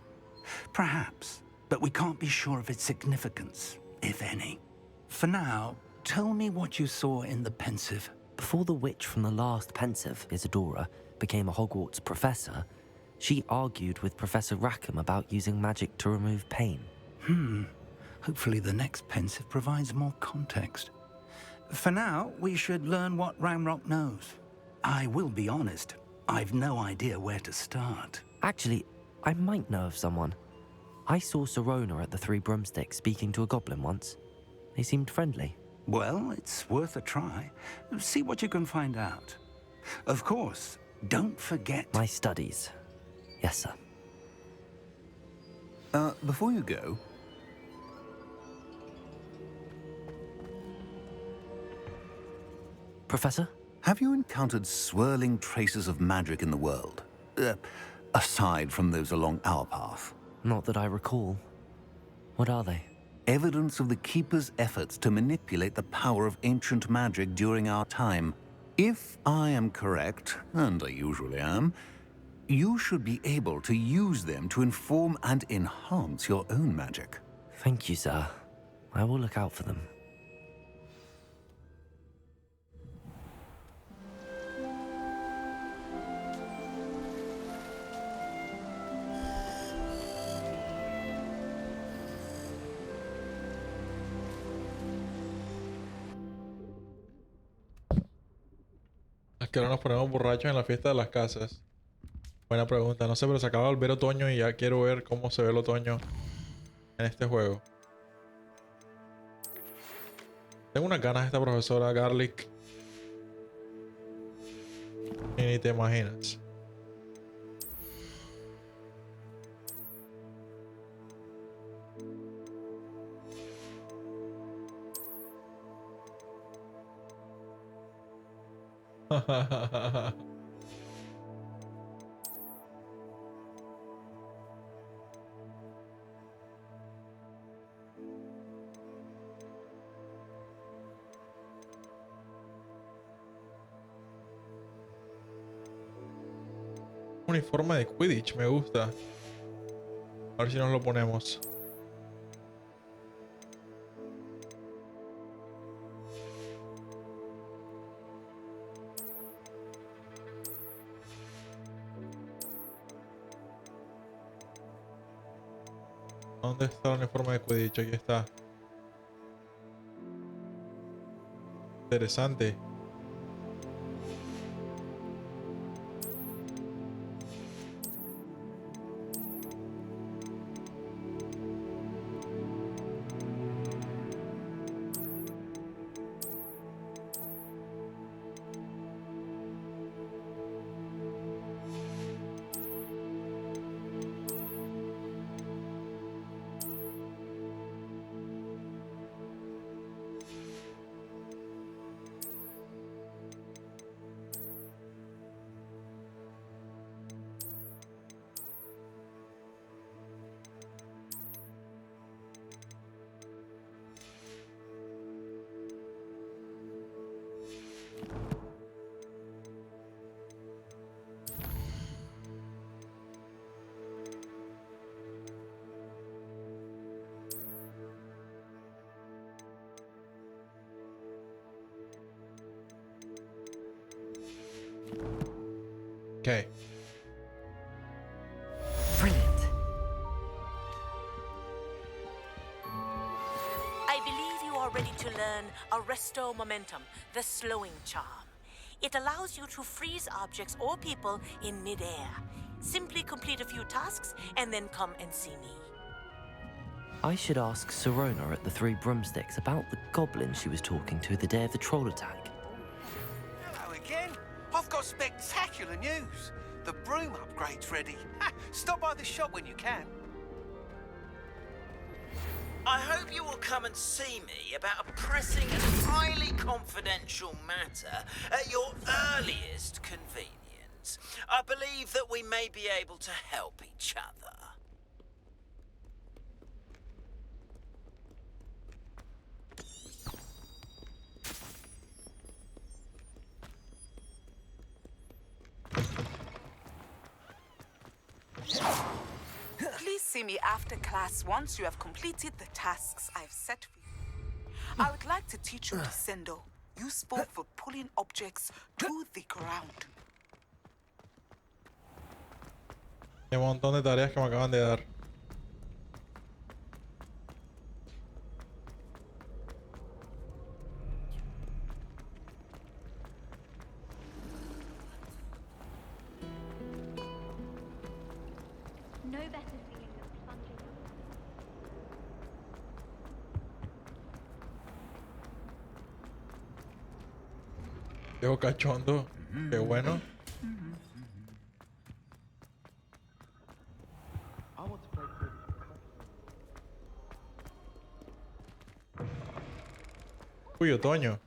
S5: Perhaps, but we can't be sure of its significance, if any. For now, tell me what you saw in the Pensive.
S11: Before the witch from the last Pensive, Isadora, became a Hogwarts professor, she argued with Professor Rackham about using magic to remove pain.
S5: Hopefully the next Pensive provides more context. For now, we should learn what Ramrock knows. I will be honest, I've no idea where to start.
S11: Actually, I might know of someone. I saw Sirona at the Three Broomsticks speaking to a goblin once. They seemed friendly.
S5: Well, it's worth a try. See what you can find out. Of course, don't forget...
S11: My studies. Yes, sir.
S8: Before you go...
S11: Professor?
S8: Have you encountered swirling traces of magic in the world? Aside from those along our path?
S11: Not that I recall. What are they?
S8: Evidence of the Keeper's efforts to manipulate the power of ancient magic during our time. If I am correct, and I usually am, you should be able to use them to inform and enhance your own magic.
S11: Thank you, sir. I will look out for them.
S1: ¿A qué hora nos ponemos borrachos en la fiesta de las casas? Buena pregunta. No sé, pero se acaba de volver otoño y ya quiero ver cómo se ve el otoño en este juego. Tengo unas ganas de esta profesora Garlic. Y ni te imaginas. Uniforme de Quidditch, me gusta. A ver si nos lo ponemos. ¿Dónde está el uniforme de Quidditch? Aquí está. Interesante. Okay.
S11: Brilliant.
S14: I believe you are are ready to learn Arresto Momentum, the slowing charm. It allows you to freeze objects or people in midair. Simply complete a few tasks and then come and see me.
S11: I should ask Sirona at the Three Broomsticks about the goblin she was talking to the day of the troll attack.
S10: Hello again. I've got spectacular news. The broom upgrade's ready. Ha, stop by the shop when you can.
S15: I hope you will come and see me about a pressing and highly confidential matter at your earliest convenience. I believe that we may be able to help each other.
S18: Please see me after class once you have completed the tasks I've set for you. I would like to teach you Descendo, useful for pulling objects to the ground.
S1: Hay un montón de tareas que me acaban de dar.
S3: No better feeling than plunging.
S1: Viejo cachondo. Qué bueno. Uy, otoño.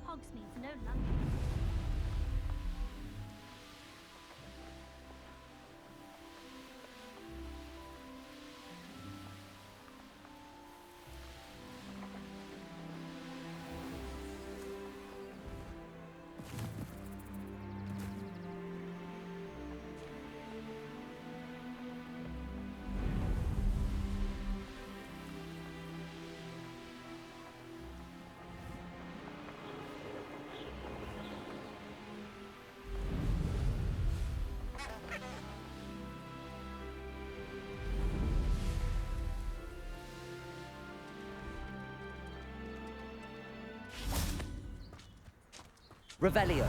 S3: Hogsmeade's no London.
S11: Revelio.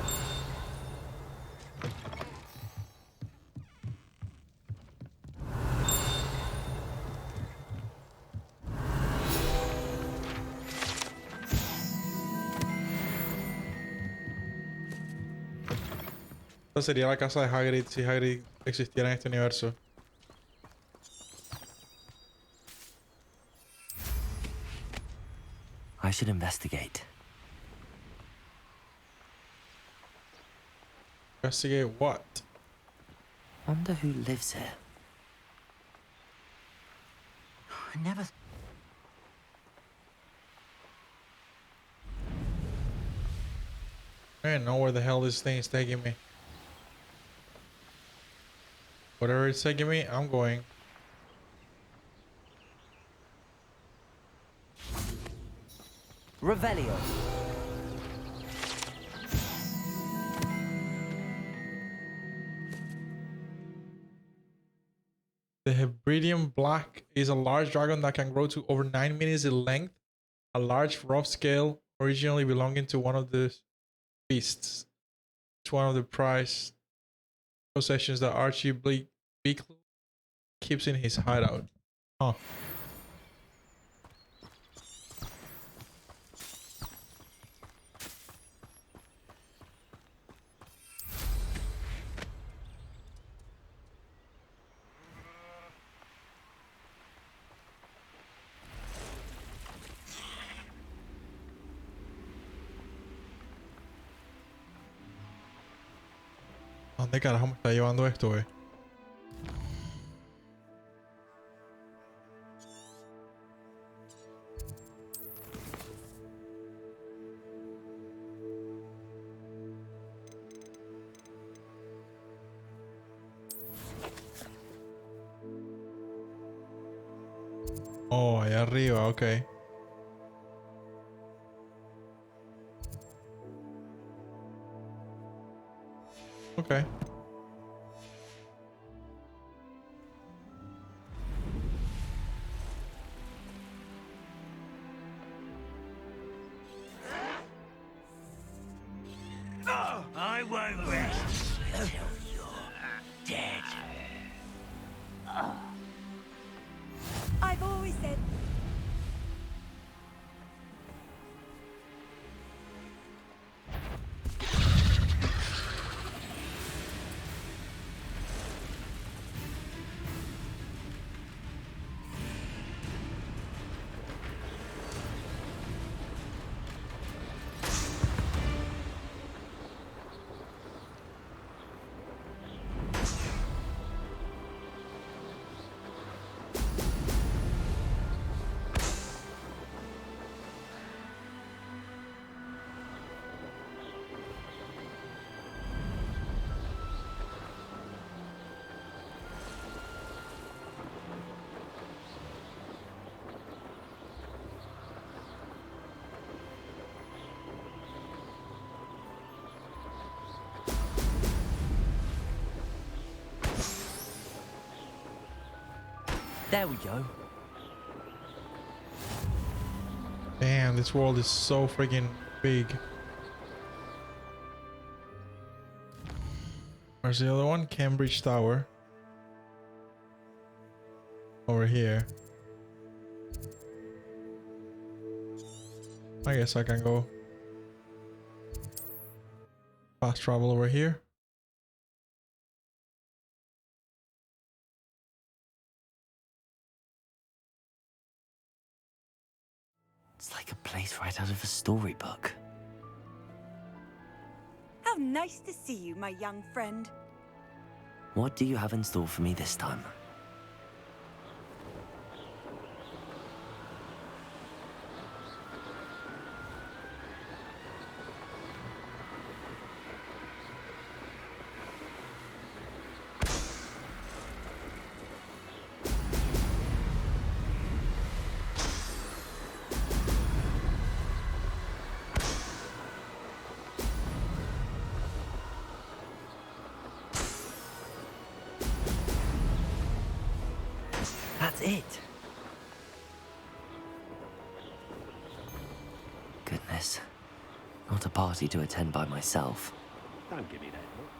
S1: Esta sería la casa de Hagrid si Hagrid existiera en este universo.
S11: I should investigate.
S1: Investigate what?
S11: Wonder who lives here.
S5: I never...
S1: I don't know where the hell this thing is taking me. Whatever it's taking me, I'm going.
S11: Revelio.
S1: The Hebridean Black is a large dragon that can grow to over 9 meters in length. A large rough scale originally belonging to one of the beasts. It's one of the prized possessions that Archie Beagle keeps in his hideout. Huh. ¿Dónde carajo me está llevando esto, güey? Oh, allá arriba, ok. Ok.
S15: I won't rest until you're dead.
S2: I've always said.
S11: There we go.
S1: Damn, this world is so freaking big. Where's the other one? Cambridge Tower. Over here. I guess I can go fast travel over here.
S11: It's like a place right out of a storybook.
S2: How nice to see you, my young friend.
S11: What do you have in store for me this time? That's it. Goodness. Not a party to attend by myself.
S13: Don't give me that look.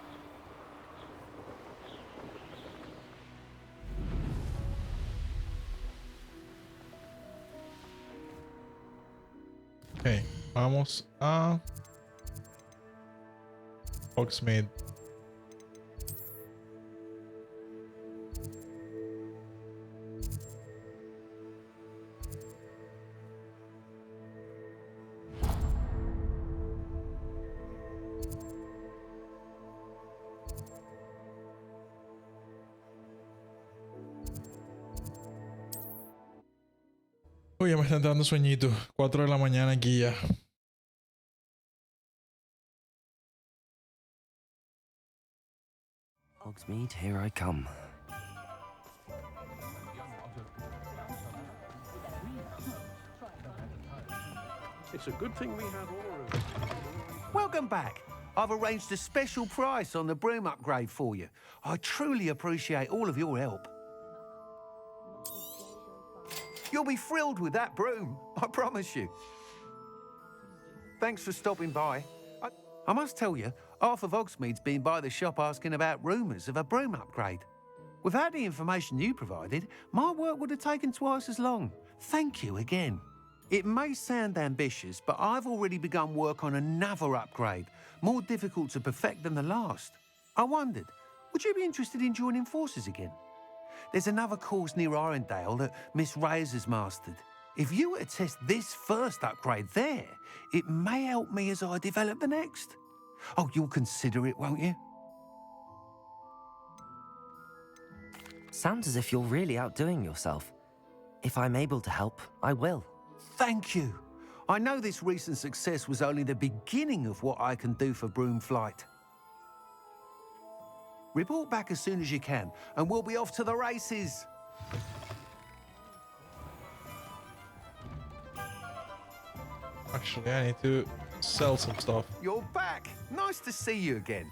S1: Okay, almost. Hogsmeade. Uy, ya me está entrando sueñito. 4 de la mañana aquí ya.
S11: Hogsmeade, here I come.
S13: It's a good thing we have all
S7: Welcome back. I've arranged a special price on the broom upgrade for you. I truly appreciate all of your help. You'll be thrilled with that broom, I promise you. Thanks for stopping by. I must tell you, half of Hogsmeade's been by the shop asking about rumours of a broom upgrade. Without the information you provided, my work would have taken twice as long. Thank you again. It may sound ambitious, but I've already begun work on another upgrade, more difficult to perfect than the last. I wondered, would you be interested in joining forces again? There's another course near Arendelle that Miss Reyes has mastered. If you were to test this first upgrade there, it may help me as I develop the next. Oh, you'll consider it, won't you?
S11: Sounds as if you're really outdoing yourself. If I'm able to help, I will.
S7: Thank you. I know this recent success was only the beginning of what I can do for Broom Flight. Report back as soon as you can, and we'll be off to the races.
S1: Actually, I need to sell some stuff.
S7: You're back. Nice to see you again.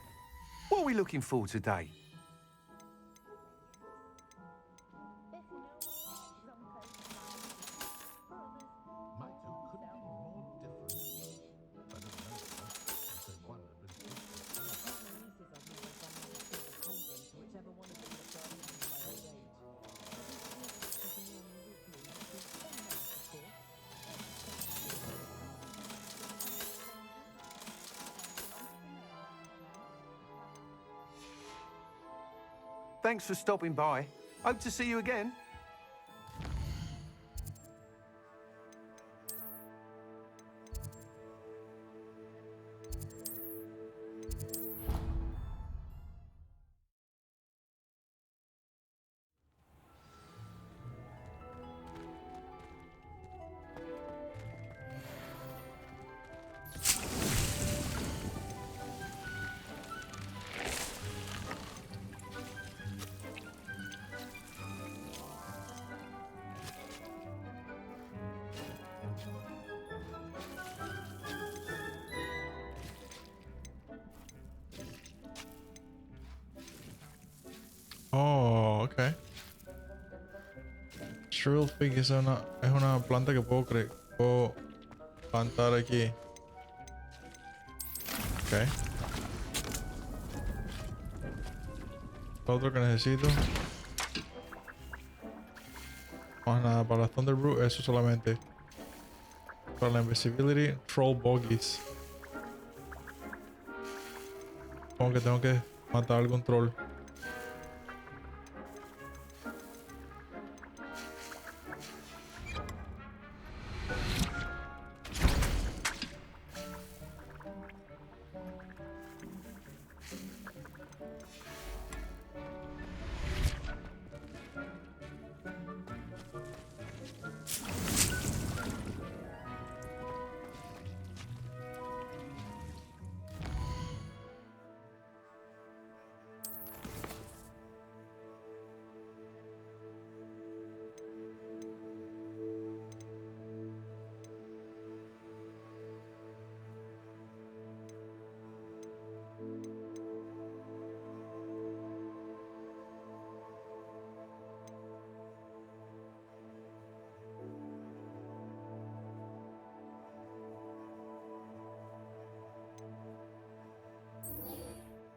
S7: What are we looking for today? Thanks for stopping by. Hope to see you again.
S1: Oh, ok. Shrill Fig es una planta que puedo plantar aquí. Ok. Lo otro que necesito. Más nada, para la Thunder Brew, eso solamente. Para la Invisibility, Troll Bogies. Como que tengo que matar algún troll.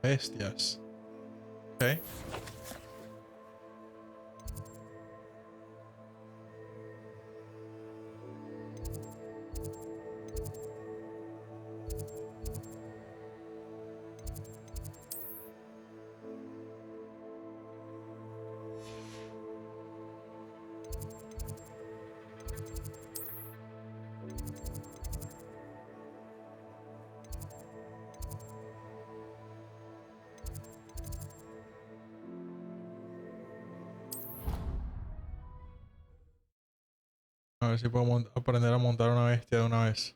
S1: Bestias. Ok. A ver si puedo aprender a montar una bestia de una vez.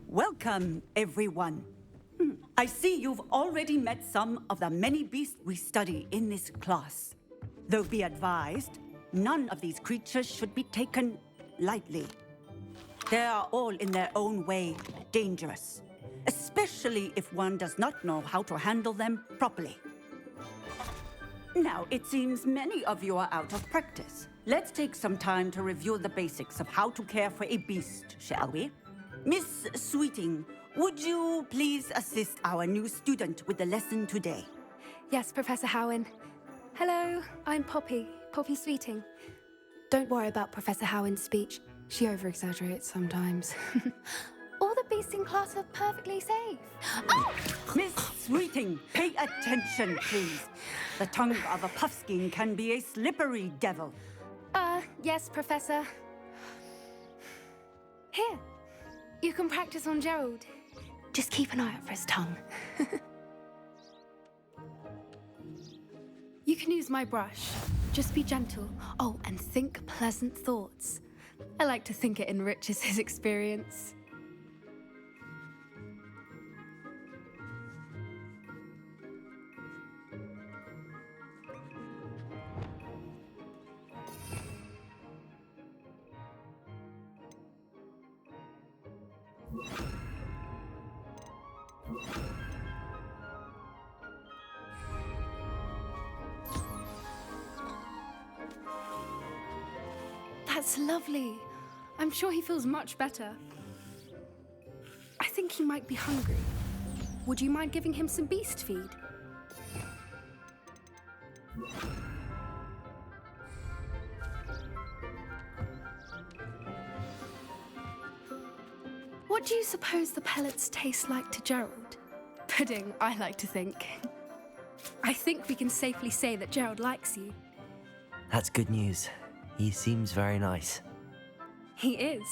S19: Welcome, everyone. I see you've already met some of the many beasts we study in this class. Though be advised, none of these creatures should be taken lightly. They are all in their own way dangerous, especially if one does not know how to handle them properly. Now, it seems many of you are out of practice. Let's take some time to review the basics of how to care for a beast, shall we? Miss Sweeting, would you please assist our new student with the lesson today?
S3: Yes, Professor Howen. Hello, I'm Poppy Sweeting. Don't worry about Professor Howen's speech. She over-exaggerates sometimes. All the beasts in class are perfectly safe.
S19: Oh! Miss Sweeting, pay attention, please. The tongue of a puffskein can be a slippery devil.
S3: Yes, Professor. Here, you can practice on Gerald. Just keep an eye out for his tongue. You can use my brush. Just be gentle. Oh, and think pleasant thoughts. I like to think it enriches his experience. That's lovely. I'm sure he feels much better. I think he might be hungry. Would you mind giving him some beast feed?
S20: What do you suppose the pellets taste like to Gerald? Pudding, I like to think. I think we can safely say that Gerald likes you.
S11: That's good news. He seems very nice.
S20: He is.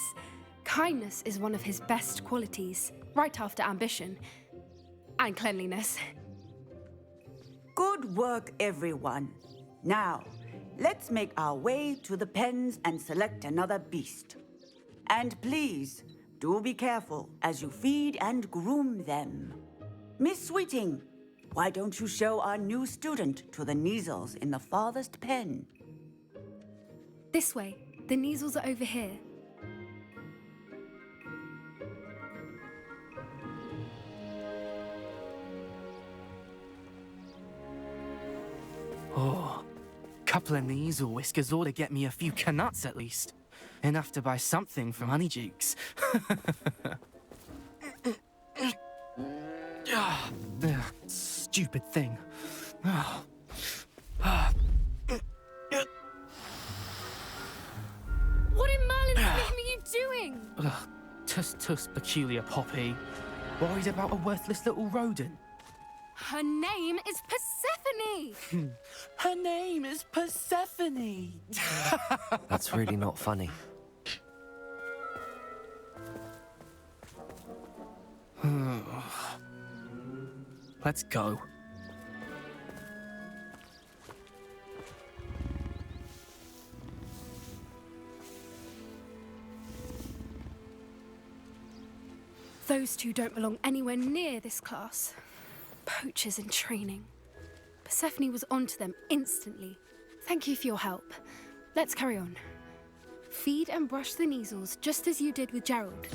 S20: Kindness is one of his best qualities, right after ambition. And cleanliness.
S19: Good work, everyone. Now, let's make our way to the pens and select another beast. And please, do be careful as you feed and groom them. Miss Sweeting, why don't you show our new student to the Kneazles in the farthest pen?
S20: This way. The Kneazles are over here.
S21: Oh, couple of Kneazle whiskers ought to get me a few canuts at least. Enough to buy something from Honeydukes. Stupid thing.
S20: What in Merlin's name are you doing?
S21: Tuss, peculiar Poppy. Worried about a worthless little rodent.
S20: Her name is Persephone!
S21: Her name is Persephone!
S11: That's really not funny.
S21: Let's go.
S20: Those two don't belong anywhere near this class. Poachers in training. Persephone was onto them instantly. Thank you for your help. Let's carry on. Feed and brush the Kneazles just as you did with Gerald.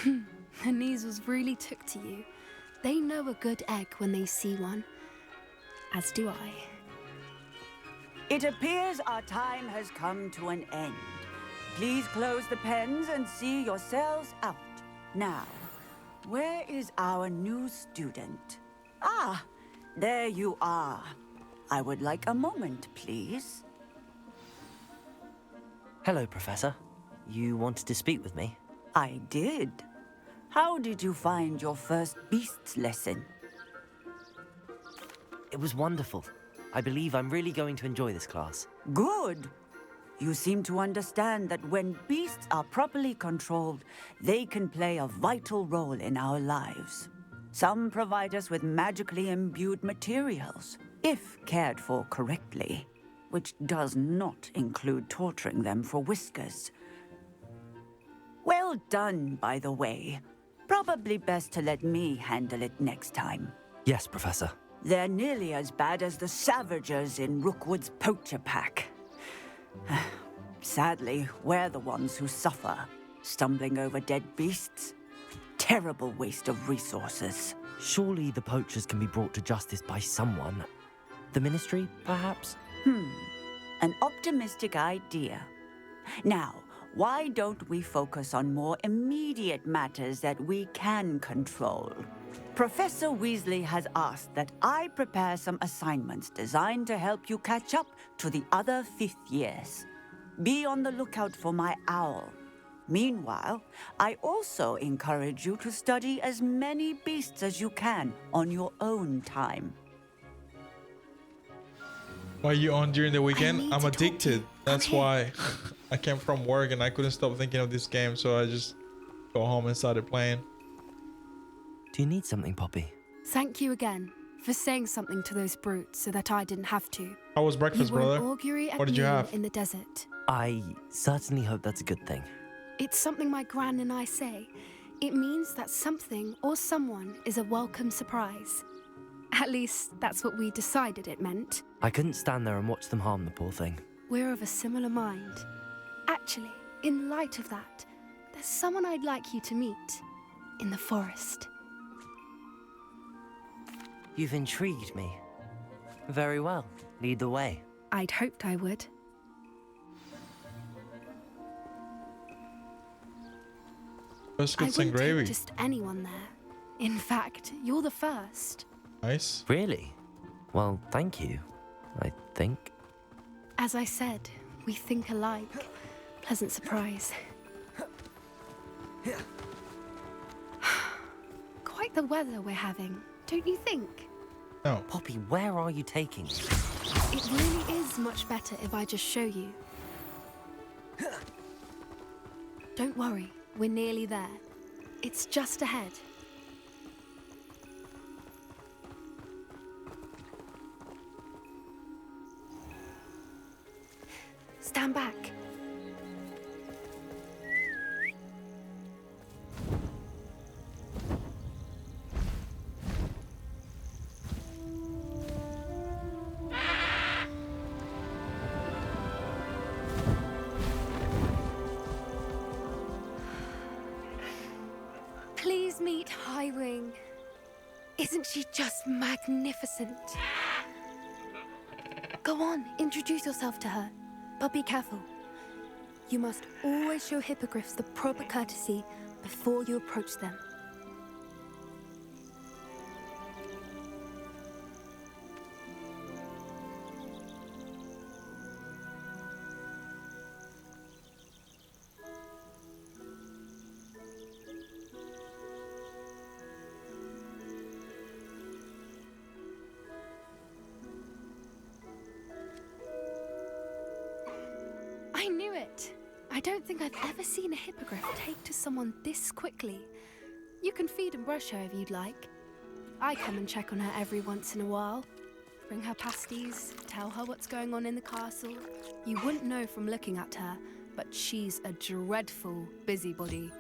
S20: The Kneazles really took to you. They know a good egg when they see one. As do I.
S19: It appears our time has come to an end. Please close the pens and see yourselves out. Now, where is our new student? Ah, there you are. I would like a moment, please.
S11: Hello, Professor. You wanted to speak with me?
S19: I did. How did you find your first beasts lesson?
S11: It was wonderful. I believe I'm really going to enjoy this class.
S19: Good. You seem to understand that when beasts are properly controlled, they can play a vital role in our lives. Some provide us with magically imbued materials, if cared for correctly, which does not include torturing them for whiskers. Well done, by the way. Probably best to let me handle it next time.
S11: Yes, Professor.
S19: They're nearly as bad as the Savagers in Rookwood's poacher pack. Sadly, we're the ones who suffer, stumbling over dead beasts. Terrible waste of resources.
S11: Surely the poachers can be brought to justice by someone. The Ministry, perhaps?
S19: An optimistic idea. Now, why don't we focus on more immediate matters that we can control? Professor Weasley has asked that I prepare some assignments designed to help you catch up to the other 5th years. Be on the lookout for my owl. Meanwhile, I also encourage you to study as many beasts as you can on your own time.
S1: Why are you on during the weekend? I'm addicted. That's why. I came from work and I couldn't stop thinking of this game, so I just go home and started playing.
S11: Do you need something, Poppy?
S20: Thank you again for saying something to those brutes so that I didn't have to.
S1: How was breakfast,
S20: You were
S1: brother?
S20: an augury at
S1: What did you
S20: noon
S1: have?
S20: in the desert.
S11: I certainly hope that's a good thing.
S20: It's something my gran and I say. It means that something or someone is a welcome surprise. At least, that's what we decided it meant.
S11: I couldn't stand there and watch them harm the poor thing.
S20: We're of a similar mind. Actually, in light of that, there's someone I'd like you to meet. In the forest.
S11: You've intrigued me. Very well. Lead the way.
S20: I'd hoped I would.
S1: Biscuits
S20: I
S1: and
S20: wouldn't
S1: gravy.
S20: take just anyone there. In fact, you're the first.
S1: Nice.
S11: Really? Well, thank you, I think.
S20: As I said, we think alike. Pleasant surprise. Quite the weather we're having, don't you think?
S1: No.
S11: Poppy, where are you taking me?
S20: It really is much better if I just show you. Don't worry, we're nearly there. It's just ahead. Stand back. Please meet Highwing. Isn't she just magnificent? Go on, introduce yourself to her. But be careful. You must always show hippogriffs the proper courtesy before you approach them. I knew it! I don't think I've ever seen a hippogriff take to someone this quickly. You can feed and brush her if you'd like. I come and check on her every once in a while. Bring her pasties, tell her what's going on in the castle. You wouldn't know from looking at her, but she's a dreadful busybody.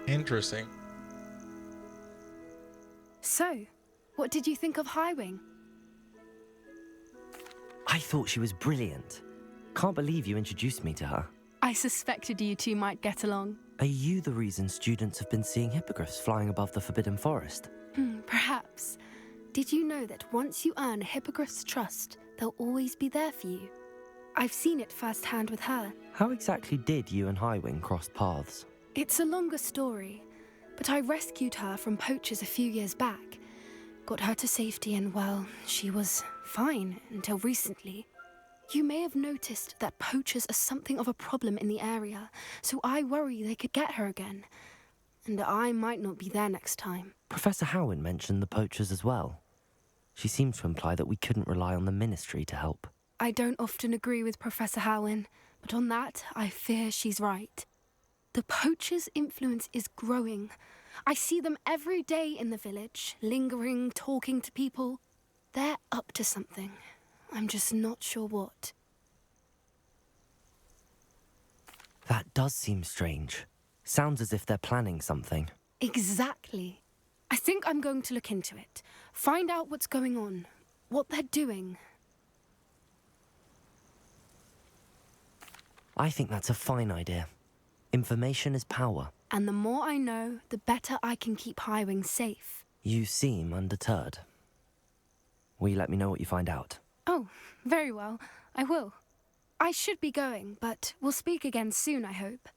S1: Interesting.
S20: So, what did you think of Highwing?
S11: I thought she was brilliant. Can't believe you introduced me to her.
S20: I suspected you two might get along.
S11: Are you the reason students have been seeing hippogriffs flying above the Forbidden Forest?
S20: Perhaps. Did you know that once you earn a hippogriff's trust, they'll always be there for you? I've seen it firsthand with her.
S11: How exactly did you and Highwing cross paths?
S20: It's a longer story, but I rescued her from poachers a few years back. Got her to safety and, well, she was fine until recently. You may have noticed that poachers are something of a problem in the area, so I worry they could get her again. And I might not be there next time.
S11: Professor Howin mentioned the poachers as well. She seemed to imply that we couldn't rely on the Ministry to help.
S20: I don't often agree with Professor Howin, but on that, I fear she's right. The poachers' influence is growing. I see them every day in the village, lingering, talking to people. They're up to something. I'm just not sure what.
S11: That does seem strange. Sounds as if they're planning something.
S20: Exactly. I think I'm going to look into it. Find out what's going on, what they're doing.
S11: I think that's a fine idea. Information is power.
S20: And the more I know, the better I can keep Highwing safe.
S11: You seem undeterred. Will you let me know what you find out?
S20: Oh, very well. I will. I should be going, but we'll speak again soon, I hope.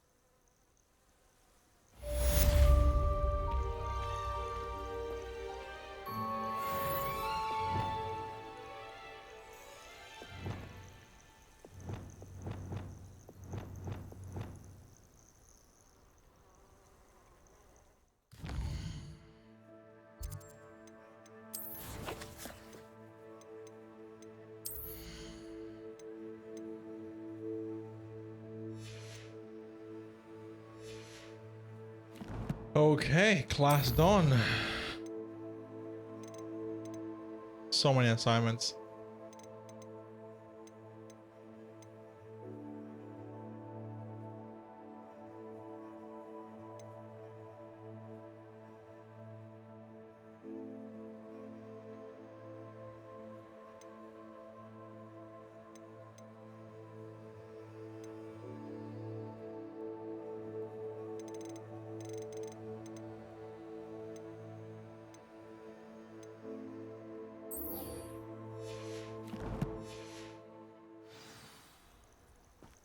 S1: Okay, class done. So many assignments.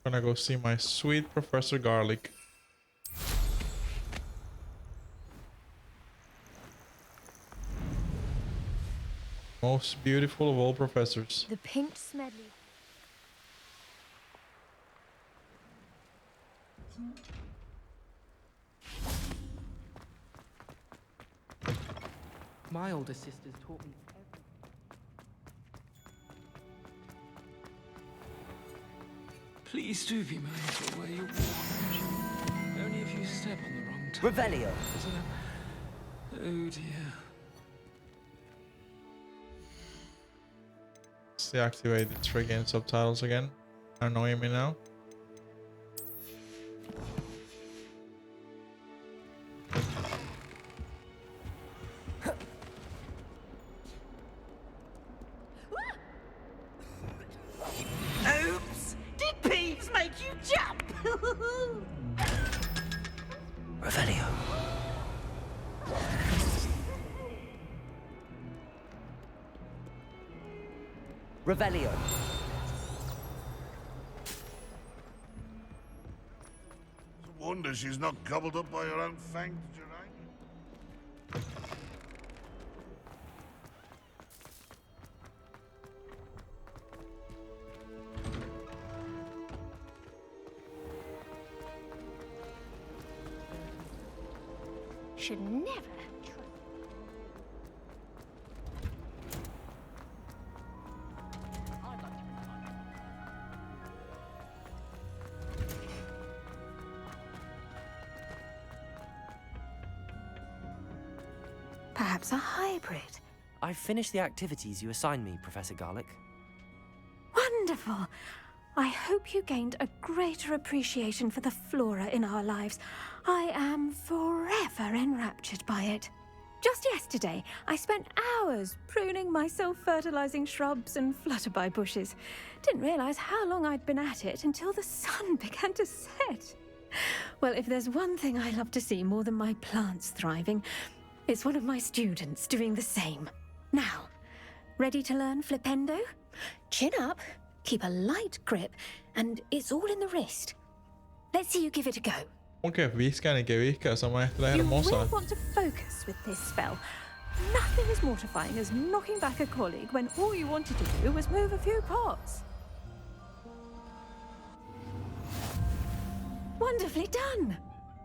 S1: Gonna go see my sweet Professor Garlic. Most beautiful of all professors.
S3: The pink smedley.
S21: My older sisters taught me
S6: Please do be mindful where you walk. Only if you step on the wrong toe.
S11: Revelio.
S6: Oh dear.
S1: Let's deactivate the trick and subtitles again. Annoying me now.
S14: Oops! Did Peeves make you jump?
S11: Revelio. Revelio.
S22: It's a wonder she's not gobbled up by her own fanged giant.
S3: Should never. Perhaps a hybrid.
S11: I've finished the activities you assigned me, Professor Garlic.
S3: Wonderful. I hope you gained a greater appreciation for the flora in our lives. I am forever enraptured by it. Just yesterday, I spent hours pruning my self-fertilizing shrubs and flutterby bushes. Didn't realize how long I'd been at it until the sun began to set. Well, if there's one thing I love to see more than my plants thriving, it's one of my students doing the same. Now, ready to learn Flipendo? Chin up, keep a light grip, and it's all in the wrist. Let's see you give it a go.
S1: Okej, vi ska ni que vizca esa maestra
S3: You
S1: hermosa.
S3: will want to focus with this spell. Nothing as mortifying as knocking back a colleague when all you wanted to do was move a few pots. Wonderfully done.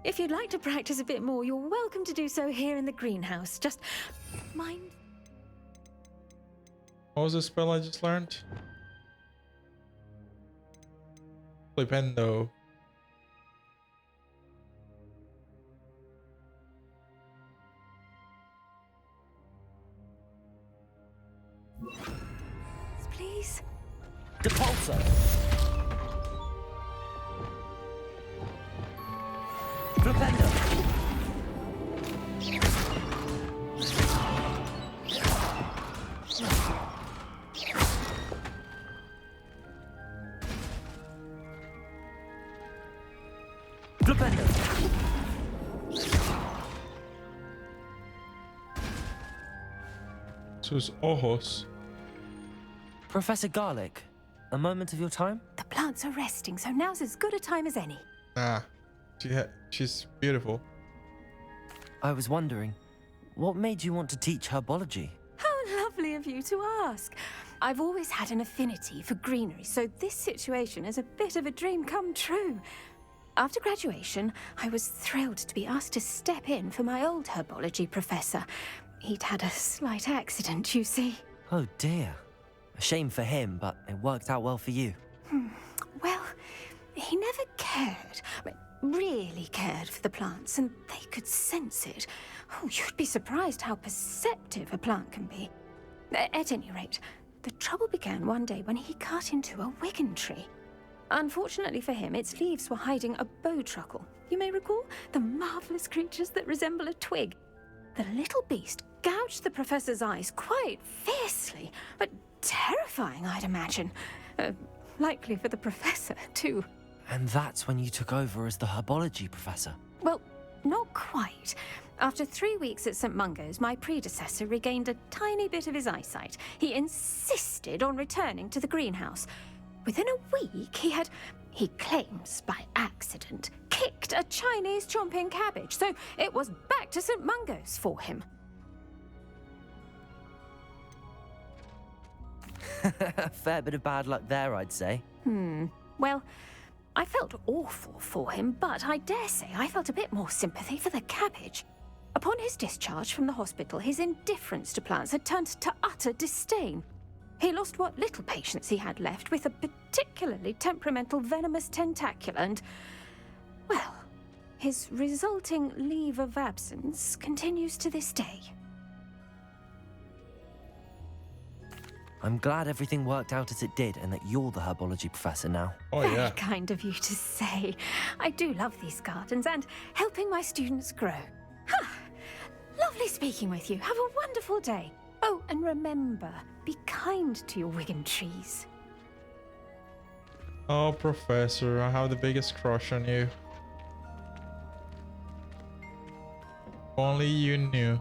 S3: If you'd like to practice a bit more, you're welcome to do so here in the greenhouse. Just mind.
S1: What was the spell I just learned? Flipendo.
S3: Please.
S11: Depulso. Flipendo. Flipendo.
S1: Sus ojos.
S11: Professor Garlic, a moment of your time?
S3: The plants are resting, so now's as good a time as any.
S1: Ah, she's beautiful.
S11: I was wondering, what made you want to teach herbology?
S3: How lovely of you to ask. I've always had an affinity for greenery, so this situation is a bit of a dream come true. After graduation, I was thrilled to be asked to step in for my old herbology professor. He'd had a slight accident, you see.
S11: Oh dear. A shame for him, but it worked out well for you.
S3: Well, he never cared, really cared for the plants, and they could sense it. Oh, you'd be surprised how perceptive a plant can be. At any rate, the trouble began one day when he cut into a wigan tree. Unfortunately for him, its leaves were hiding a bowtruckle. You may recall the marvelous creatures that resemble a twig. The little beast gouged the professor's eyes quite fiercely, but terrifying, I'd imagine. Likely for the professor, too.
S11: And that's when you took over as the herbology professor?
S3: Well, not quite. After 3 weeks at St. Mungo's, my predecessor regained a tiny bit of his eyesight. He insisted on returning to the greenhouse. Within a week, he had He claims by accident kicked a Chinese chomping cabbage, so it was back to St. Mungo's for him.
S11: Fair bit of bad luck there, I'd say.
S3: Well, I felt awful for him, but I dare say I felt a bit more sympathy for the cabbage. Upon his discharge from the hospital, his indifference to plants had turned to utter disdain. He lost what little patience he had left with a particularly temperamental venomous tentacula and, well, his resulting leave of absence continues to this day.
S11: I'm glad everything worked out as it did and that you're the herbology professor now.
S1: Oh, yeah.
S3: Very kind of you to say. I do love these gardens and helping my students grow. Lovely speaking with you. Have a wonderful day. Oh, and remember, be kind to your Wigan trees.
S1: Oh, Professor, I have the biggest crush on you. If only you knew.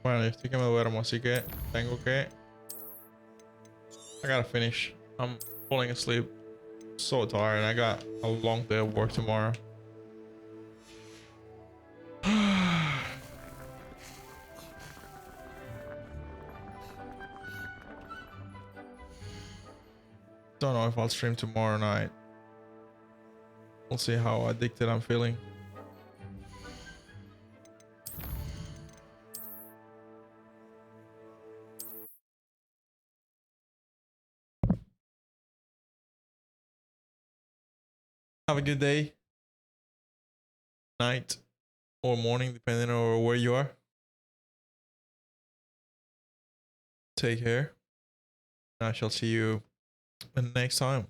S1: Bueno, yo estoy que me duermo, así que tengo que... I gotta finish. I'm falling asleep. So tired. I got a long day of work tomorrow. Don't know if I'll stream tomorrow night. We'll see how addicted I'm feeling. Have a good day, night, or morning, depending on where you are. Take care. I shall see you next time.